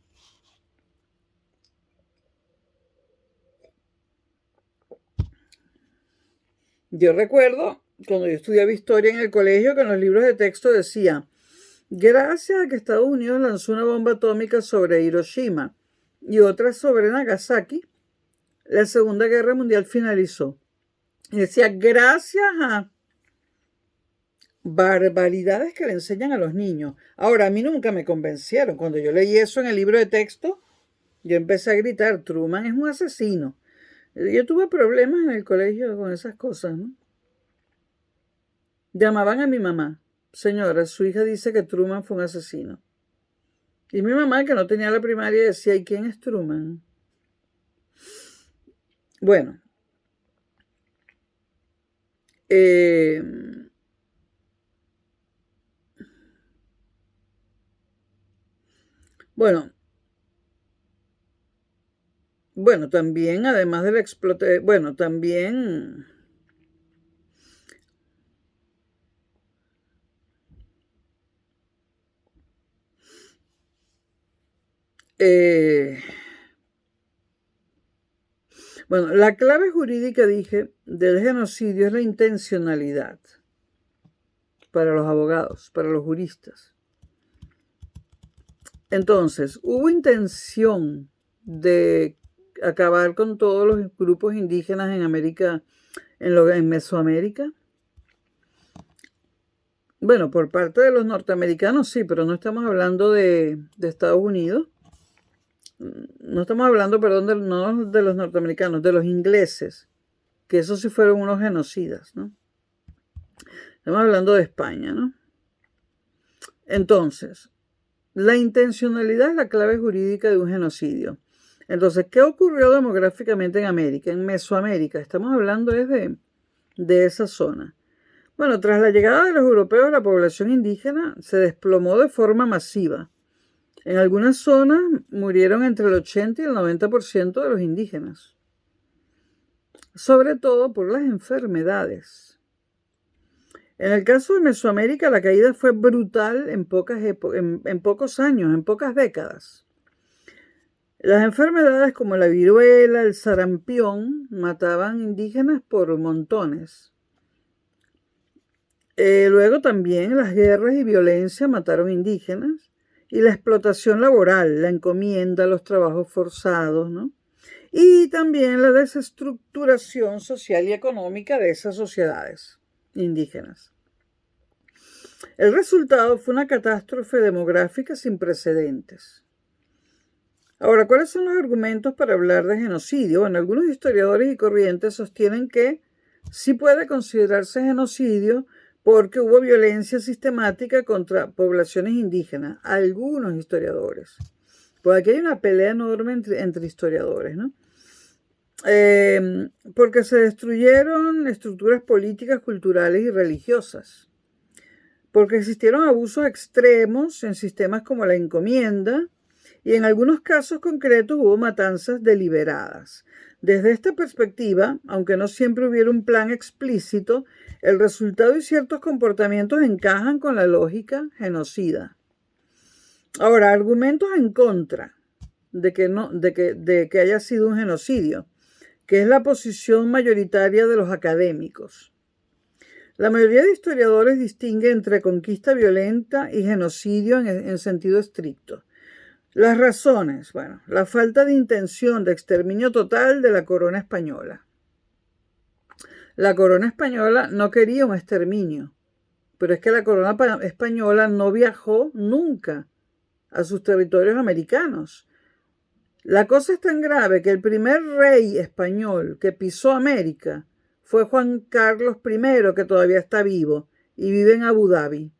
Yo recuerdo, cuando yo estudiaba historia en el colegio, que en los libros de texto decía, gracias a que Estados Unidos lanzó una bomba atómica sobre Hiroshima y otra sobre Nagasaki, la Segunda Guerra Mundial finalizó. Y decía, gracias a barbaridades que le enseñan a los niños. Ahora, a mí nunca me convencieron. Cuando yo leí eso en el libro de texto, yo empecé a gritar, Truman es un asesino. Yo tuve problemas en el colegio con esas cosas, ¿no? Llamaban a mi mamá. Señora, su hija dice que Truman fue un asesino. Y mi mamá, que no tenía la primaria, decía, ¿y quién es Truman? Bueno. Bueno, también, además de la explotación, bueno, también bueno, la clave jurídica, dije, del genocidio es la intencionalidad para los abogados, para los juristas. Entonces, hubo intención de acabar con todos los grupos indígenas en América, en Mesoamérica. Bueno, por parte de los norteamericanos sí, pero no estamos hablando de Estados Unidos. No estamos hablando, perdón, no de los norteamericanos, de los ingleses, que esos sí fueron unos genocidas, ¿no? Estamos hablando de España, ¿no? Entonces, la intencionalidad es la clave jurídica de un genocidio. Entonces, ¿qué ocurrió demográficamente en América, en Mesoamérica? Estamos hablando de esa zona. Bueno, tras la llegada de los europeos, la población indígena se desplomó de forma masiva. En algunas zonas murieron entre el 80 y el 90% de los indígenas, sobre todo por las enfermedades. En el caso de Mesoamérica, la caída fue brutal en pocos años, en pocas décadas. Las enfermedades como la viruela, el sarampión, mataban indígenas por montones. Luego también las guerras y violencia mataron indígenas. Y la explotación laboral, la encomienda, los trabajos forzados, ¿no? Y también la desestructuración social y económica de esas sociedades indígenas. El resultado fue una catástrofe demográfica sin precedentes. Ahora, ¿cuáles son los argumentos para hablar de genocidio? Bueno, algunos historiadores y corrientes sostienen que sí puede considerarse genocidio porque hubo violencia sistemática contra poblaciones indígenas. Algunos historiadores. Pues aquí hay una pelea enorme entre historiadores, ¿no? Porque se destruyeron estructuras políticas, culturales y religiosas. Porque existieron abusos extremos en sistemas como la encomienda y en algunos casos concretos hubo matanzas deliberadas. Desde esta perspectiva, aunque no siempre hubiera un plan explícito, el resultado y ciertos comportamientos encajan con la lógica genocida. Ahora, argumentos en contra de que haya sido un genocidio, que es la posición mayoritaria de los académicos. La mayoría de historiadores distingue entre conquista violenta y genocidio en sentido estricto. Las razones, bueno, la falta de intención de exterminio total de la corona española. La corona española no quería un exterminio, pero es que la corona española no viajó nunca a sus territorios americanos. La cosa es tan grave que el primer rey español que pisó América fue Juan Carlos I, que todavía está vivo y vive en Abu Dhabi.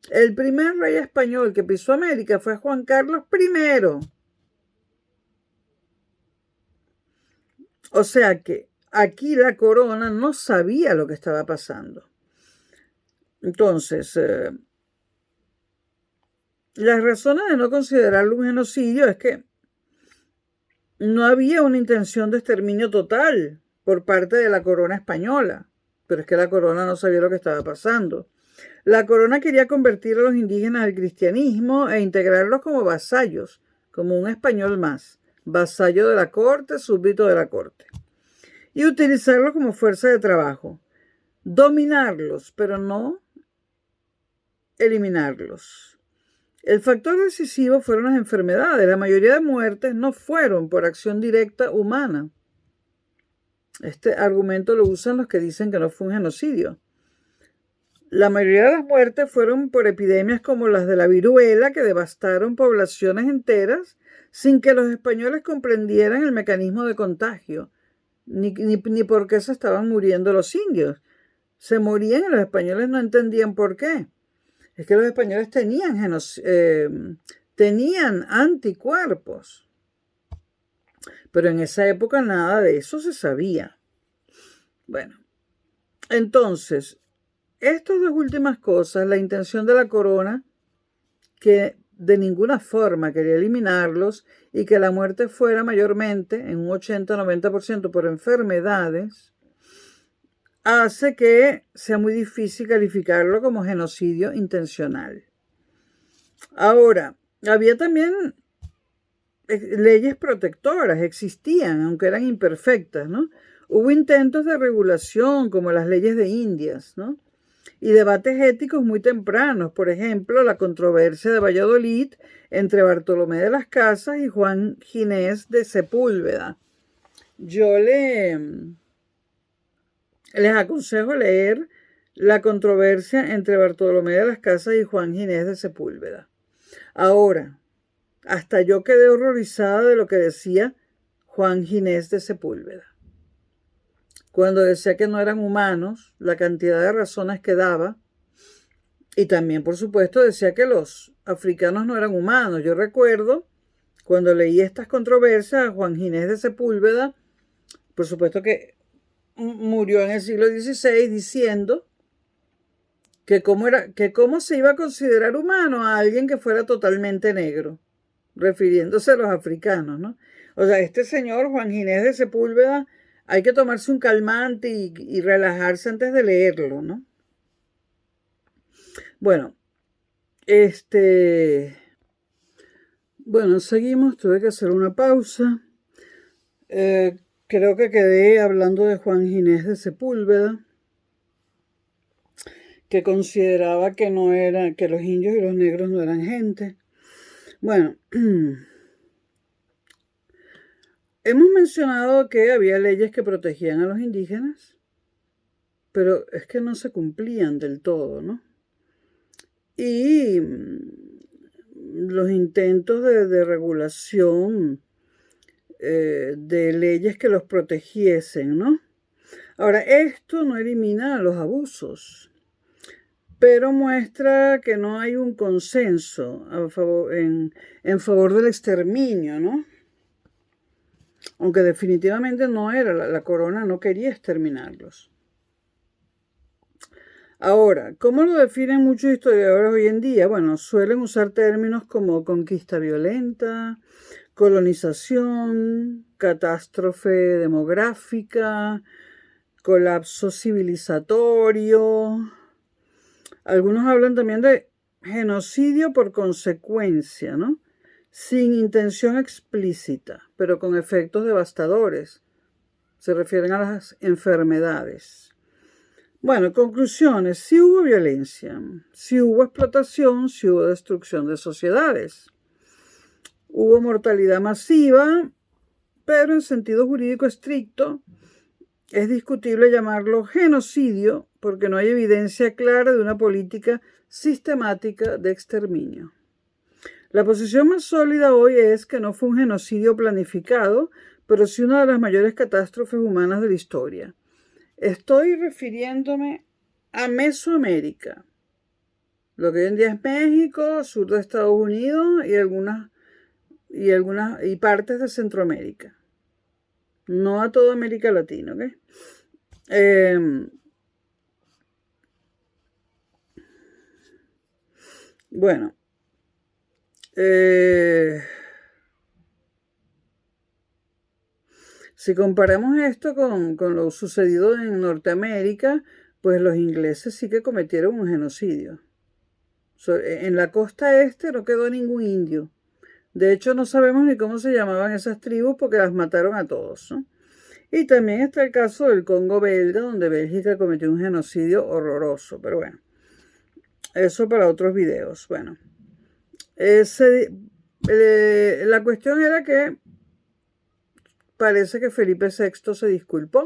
El primer rey español que pisó América fue Juan Carlos I. O sea que aquí la corona no sabía lo que estaba pasando. Entonces, las razones de no considerarlo un genocidio es que no había una intención de exterminio total por parte de la corona española, pero es que la corona no sabía lo que estaba pasando. La corona quería convertir a los indígenas al cristianismo e integrarlos como vasallos, como un español más, vasallo de la corte, súbdito de la corte, y utilizarlos como fuerza de trabajo, dominarlos, pero no eliminarlos. El factor decisivo fueron las enfermedades. La mayoría de muertes no fueron por acción directa humana. Este argumento lo usan los que dicen que no fue un genocidio. La mayoría de las muertes fueron por epidemias como las de la viruela, que devastaron poblaciones enteras sin que los españoles comprendieran el mecanismo de contagio, ni por qué se estaban muriendo los indios. Se morían y los españoles no entendían por qué. Es que los españoles tenían anticuerpos, pero en esa época nada de eso se sabía. Bueno, entonces, estas dos últimas cosas, la intención de la corona, que de ninguna forma quería eliminarlos, y que la muerte fuera mayormente, en un 80-90% por enfermedades, hace que sea muy difícil calificarlo como genocidio intencional. Ahora, había también leyes protectoras, existían, aunque eran imperfectas, ¿no? Hubo intentos de regulación, como las leyes de Indias, ¿no? Y debates éticos muy tempranos, por ejemplo, la controversia de Valladolid entre Bartolomé de las Casas y Juan Ginés de Sepúlveda. Yo les aconsejo leer la controversia entre Bartolomé de las Casas y Juan Ginés de Sepúlveda. Ahora, hasta yo quedé horrorizada de lo que decía Juan Ginés de Sepúlveda. Cuando decía que no eran humanos, la cantidad de razones que daba, y también, por supuesto, decía que los africanos no eran humanos. Yo recuerdo, cuando leí estas controversias, a Juan Ginés de Sepúlveda, por supuesto que murió en el siglo XVI, diciendo que cómo se iba a considerar humano a alguien que fuera totalmente negro, refiriéndose a los africanos, ¿no? O sea, este señor, Juan Ginés de Sepúlveda, hay que tomarse un calmante y relajarse antes de leerlo, ¿no? Bueno, Bueno, seguimos, tuve que hacer una pausa. Creo que quedé hablando de Juan Ginés de Sepúlveda, que consideraba que no era, que los indios y los negros no eran gente. Bueno, hemos mencionado que había leyes que protegían a los indígenas, pero es que no se cumplían del todo, ¿no? Y los intentos de regulación de leyes que los protegiesen, ¿no? Ahora, esto no elimina los abusos, pero muestra que no hay un consenso en favor del exterminio, ¿no? Aunque definitivamente no era, la corona no quería exterminarlos. Ahora, ¿cómo lo definen muchos historiadores hoy en día? Bueno, suelen usar términos como conquista violenta, colonización, catástrofe demográfica, colapso civilizatorio. Algunos hablan también de genocidio por consecuencia, ¿no? Sin intención explícita, pero con efectos devastadores. Se refieren a las enfermedades. Bueno, conclusiones. Sí hubo violencia, sí hubo explotación, sí hubo destrucción de sociedades. Hubo mortalidad masiva, pero en sentido jurídico estricto es discutible llamarlo genocidio porque no hay evidencia clara de una política sistemática de exterminio. La posición más sólida hoy es que no fue un genocidio planificado, pero sí una de las mayores catástrofes humanas de la historia. Estoy refiriéndome a Mesoamérica, lo que hoy en día es México, sur de Estados Unidos y partes de Centroamérica. No a toda América Latina, ¿ok? Bueno, si comparamos esto con lo sucedido en Norteamérica, pues los ingleses sí que cometieron un genocidio. En la costa este no quedó ningún indio. De hecho, no sabemos ni cómo se llamaban esas tribus porque las mataron a todos, ¿no? Y también está el caso del Congo belga, donde Bélgica cometió un genocidio horroroso. Pero bueno, eso para otros videos. Bueno, la cuestión era que parece que Felipe VI se disculpó.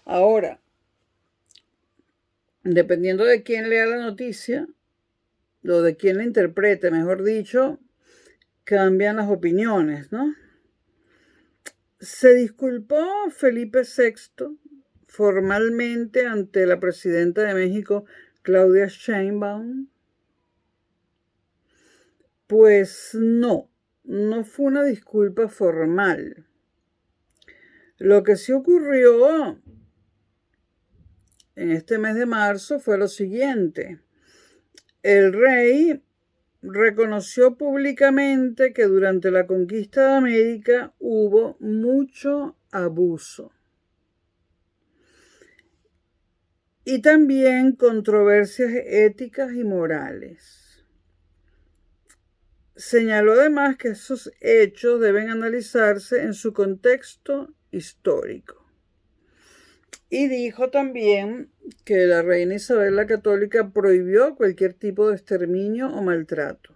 Ahora, dependiendo de quién lea la noticia, o de quién la interprete, mejor dicho, cambian las opiniones, ¿no? Se disculpó Felipe VI formalmente ante la presidenta de México, Claudia Sheinbaum. Pues no fue una disculpa formal. Lo que sí ocurrió en este mes de marzo fue lo siguiente. El rey reconoció públicamente que durante la conquista de América hubo mucho abuso y también controversias éticas y morales. Señaló además que esos hechos deben analizarse en su contexto histórico. Y dijo también que la reina Isabel la Católica prohibió cualquier tipo de exterminio o maltrato,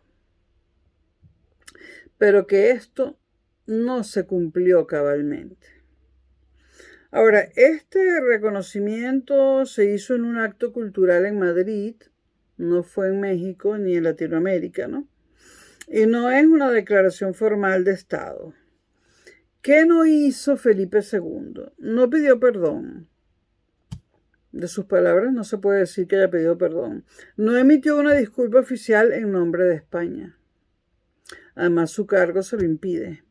pero que esto no se cumplió cabalmente. Ahora, este reconocimiento se hizo en un acto cultural en Madrid, no fue en México ni en Latinoamérica, ¿no? Y no es una declaración formal de Estado. ¿Qué no hizo Felipe II? No pidió perdón. De sus palabras no se puede decir que haya pedido perdón. No emitió una disculpa oficial en nombre de España. Además, su cargo se lo impide.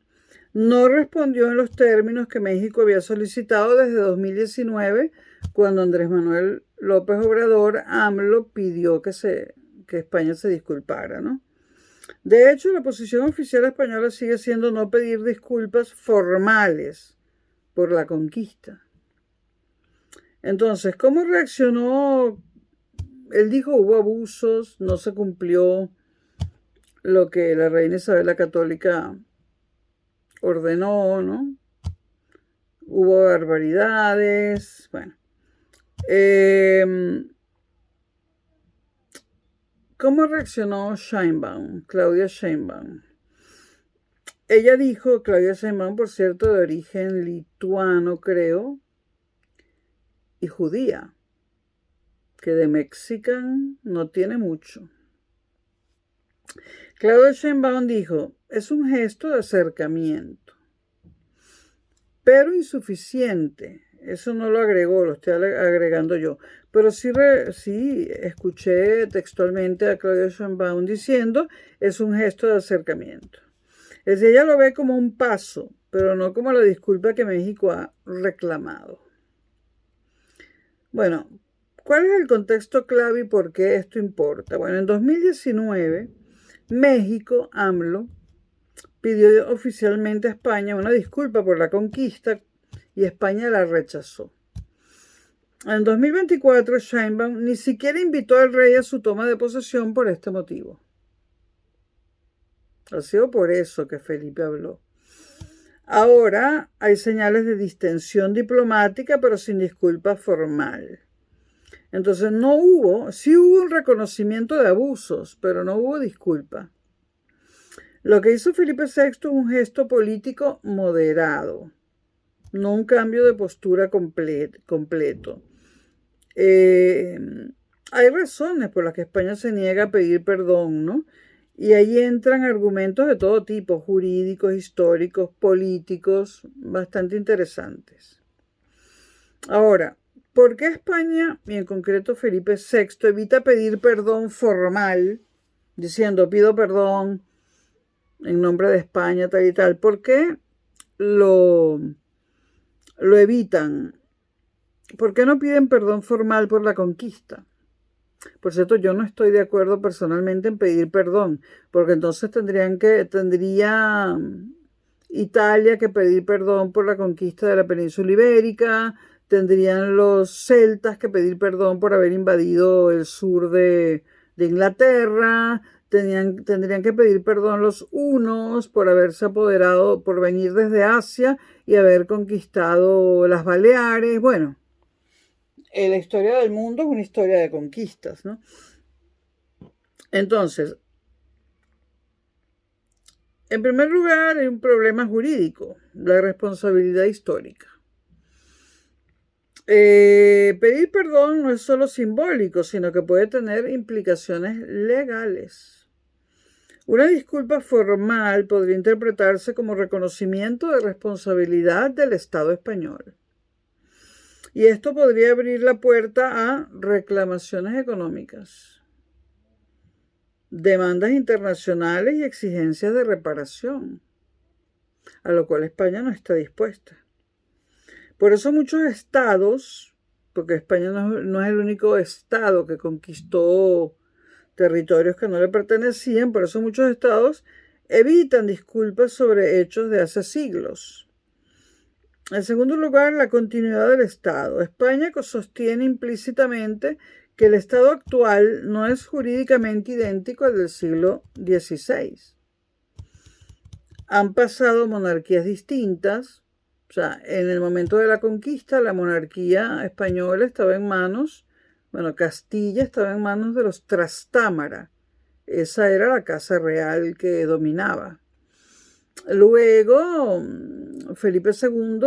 No respondió en los términos que México había solicitado desde 2019, cuando Andrés Manuel López Obrador, AMLO, pidió que España se disculpara, ¿no? De hecho, la posición oficial española sigue siendo no pedir disculpas formales por la conquista. Entonces, ¿cómo reaccionó? Él dijo hubo abusos, no se cumplió lo que la reina Isabel la Católica ordenó, ¿no? Hubo barbaridades, bueno. ¿Cómo reaccionó Claudia Sheinbaum? Ella dijo, Claudia Sheinbaum, por cierto, de origen lituano, creo, y judía, que de mexican no tiene mucho. Claudia Sheinbaum dijo, es un gesto de acercamiento, pero insuficiente. Eso no lo agregó, lo estoy agregando yo. Pero sí escuché textualmente a Claudia Sheinbaum diciendo, es un gesto de acercamiento. Es decir, ella lo ve como un paso, pero no como la disculpa que México ha reclamado. Bueno, ¿cuál es el contexto clave y por qué esto importa? Bueno, en 2019, México, AMLO, pidió oficialmente a España una disculpa por la conquista y España la rechazó. En 2024, Sheinbaum ni siquiera invitó al rey a su toma de posesión por este motivo. Ha sido por eso que Felipe habló. Ahora hay señales de distensión diplomática, pero sin disculpa formal. Entonces sí hubo un reconocimiento de abusos, pero no hubo disculpa. Lo que hizo Felipe VI es un gesto político moderado, no un cambio de postura completo. Hay razones por las que España se niega a pedir perdón, ¿no? Y ahí entran argumentos de todo tipo, jurídicos, históricos, políticos, bastante interesantes. Ahora, ¿por qué España, y en concreto Felipe VI, evita pedir perdón formal, diciendo pido perdón en nombre de España, tal y tal? ¿Por qué lo evitan? ¿Por qué no piden perdón formal por la conquista? Por cierto, yo no estoy de acuerdo personalmente en pedir perdón, porque entonces tendría Italia que pedir perdón por la conquista de la península ibérica, tendrían los celtas que pedir perdón por haber invadido el sur de Inglaterra, tendrían que pedir perdón los hunos por haberse apoderado, por venir desde Asia y haber conquistado las Baleares. Bueno, la historia del mundo es una historia de conquistas, ¿no? Entonces, en primer lugar, hay un problema jurídico, la responsabilidad histórica. Pedir perdón no es solo simbólico, sino que puede tener implicaciones legales. Una disculpa formal podría interpretarse como reconocimiento de responsabilidad del Estado español. Y esto podría abrir la puerta a reclamaciones económicas, demandas internacionales y exigencias de reparación, a lo cual España no está dispuesta. Por eso muchos estados, porque España no es el único estado que conquistó territorios que no le pertenecían, por eso muchos estados evitan disculpas sobre hechos de hace siglos. En segundo lugar, la continuidad del Estado. España sostiene implícitamente que el Estado actual no es jurídicamente idéntico al del siglo XVI. Han pasado monarquías distintas. O sea, en el momento de la conquista, la monarquía española estaba en manos, Castilla estaba en manos de los Trastámara. Esa era la casa real que dominaba. Luego, Felipe II,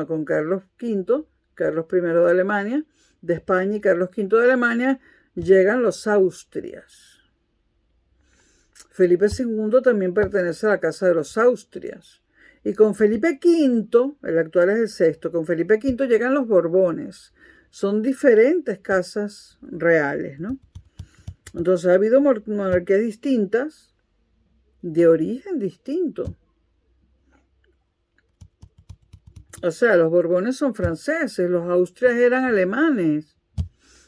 con Carlos V, Carlos I de Alemania, de España, y Carlos V de Alemania, llegan los Austrias. Felipe II también pertenece a la casa de los Austrias. Y con Felipe V, el actual es el sexto, con Felipe V llegan los Borbones. Son diferentes casas reales, ¿no? Entonces ha habido monarquías distintas, de origen distinto. O sea, los Borbones son franceses, los Austrias eran alemanes,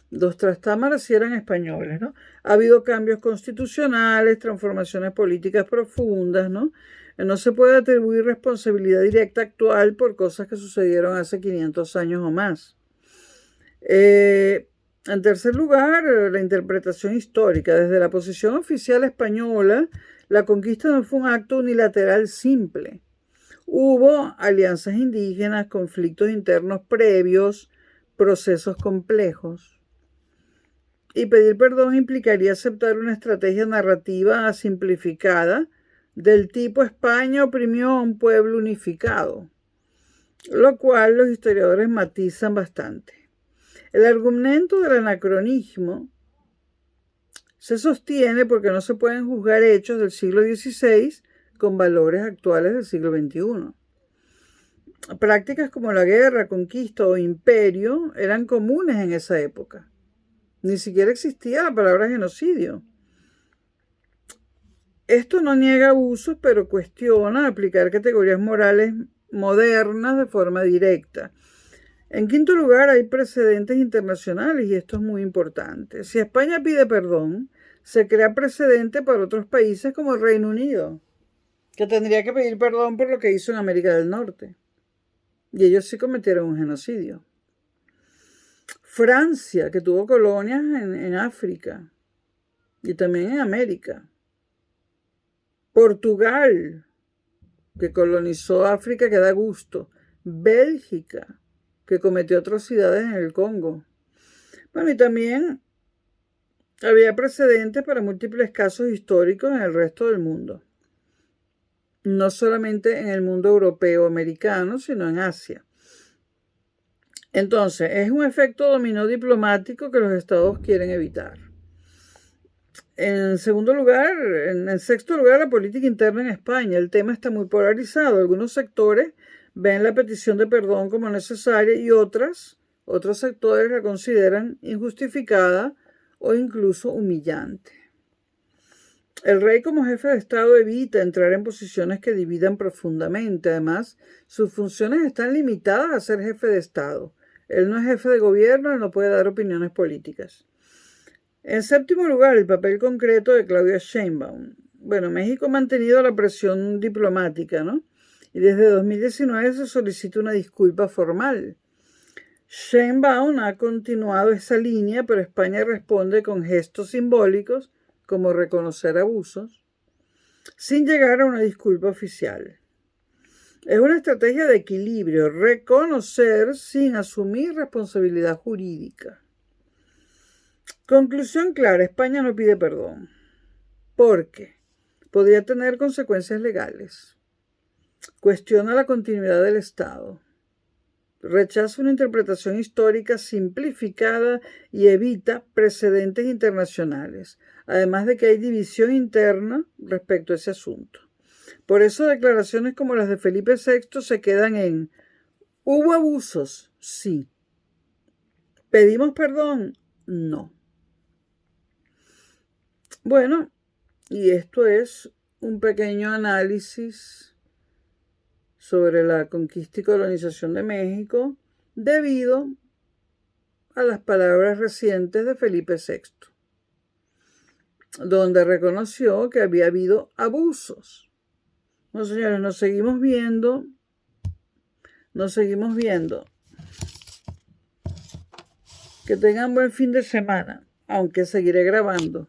los Trastámaras sí eran españoles, ¿no? Ha habido cambios constitucionales, transformaciones políticas profundas, ¿no? No se puede atribuir responsabilidad directa actual por cosas que sucedieron hace 500 años o más. En tercer lugar, la interpretación histórica. Desde la posición oficial española, la conquista no fue un acto unilateral simple. Hubo alianzas indígenas, conflictos internos previos, procesos complejos. Y pedir perdón implicaría aceptar una estrategia narrativa simplificada del tipo España oprimió a un pueblo unificado, lo cual los historiadores matizan bastante. El argumento del anacronismo se sostiene porque no se pueden juzgar hechos del siglo XVI con valores actuales del siglo XXI. Prácticas como la guerra, conquista o imperio eran comunes en esa época. Ni siquiera existía la palabra genocidio. Esto no niega abusos, pero cuestiona aplicar categorías morales modernas de forma directa. En quinto lugar, hay precedentes internacionales y esto es muy importante. Si España pide perdón, se crea precedente para otros países como el Reino Unido, que tendría que pedir perdón por lo que hizo en América del Norte. Y ellos sí cometieron un genocidio. Francia, que tuvo colonias en África y también en América. Portugal, que colonizó África que da gusto. Bélgica, que cometió atrocidades en el Congo. Bueno, y también había precedentes para múltiples casos históricos en el resto del mundo. No solamente en el mundo europeo americano, sino en Asia. Entonces, es un efecto dominó diplomático que los estados quieren evitar. En sexto lugar, la política interna en España. El tema está muy polarizado. Algunos sectores ven la petición de perdón como necesaria y otros sectores la consideran injustificada o incluso humillante. El rey como jefe de Estado evita entrar en posiciones que dividan profundamente. Además, sus funciones están limitadas a ser jefe de Estado. Él no es jefe de gobierno, él no puede dar opiniones políticas. En séptimo lugar, el papel concreto de Claudia Sheinbaum. Bueno, México ha mantenido la presión diplomática, ¿no? Y desde 2019 se solicita una disculpa formal. Sheinbaum ha continuado esa línea, pero España responde con gestos simbólicos, como reconocer abusos, sin llegar a una disculpa oficial. Es una estrategia de equilibrio, reconocer sin asumir responsabilidad jurídica. Conclusión clara, España no pide perdón, porque podría tener consecuencias legales. Cuestiona la continuidad del Estado. Rechaza una interpretación histórica simplificada y evita precedentes internacionales, además de que hay división interna respecto a ese asunto. Por eso declaraciones como las de Felipe VI se quedan en ¿hubo abusos? Sí. ¿Pedimos perdón? No. Bueno, y esto es un pequeño análisis sobre la conquista y colonización de México debido a las palabras recientes de Felipe VI, donde reconoció que había habido abusos. No, señores, nos seguimos viendo. Que tengan buen fin de semana, aunque seguiré grabando.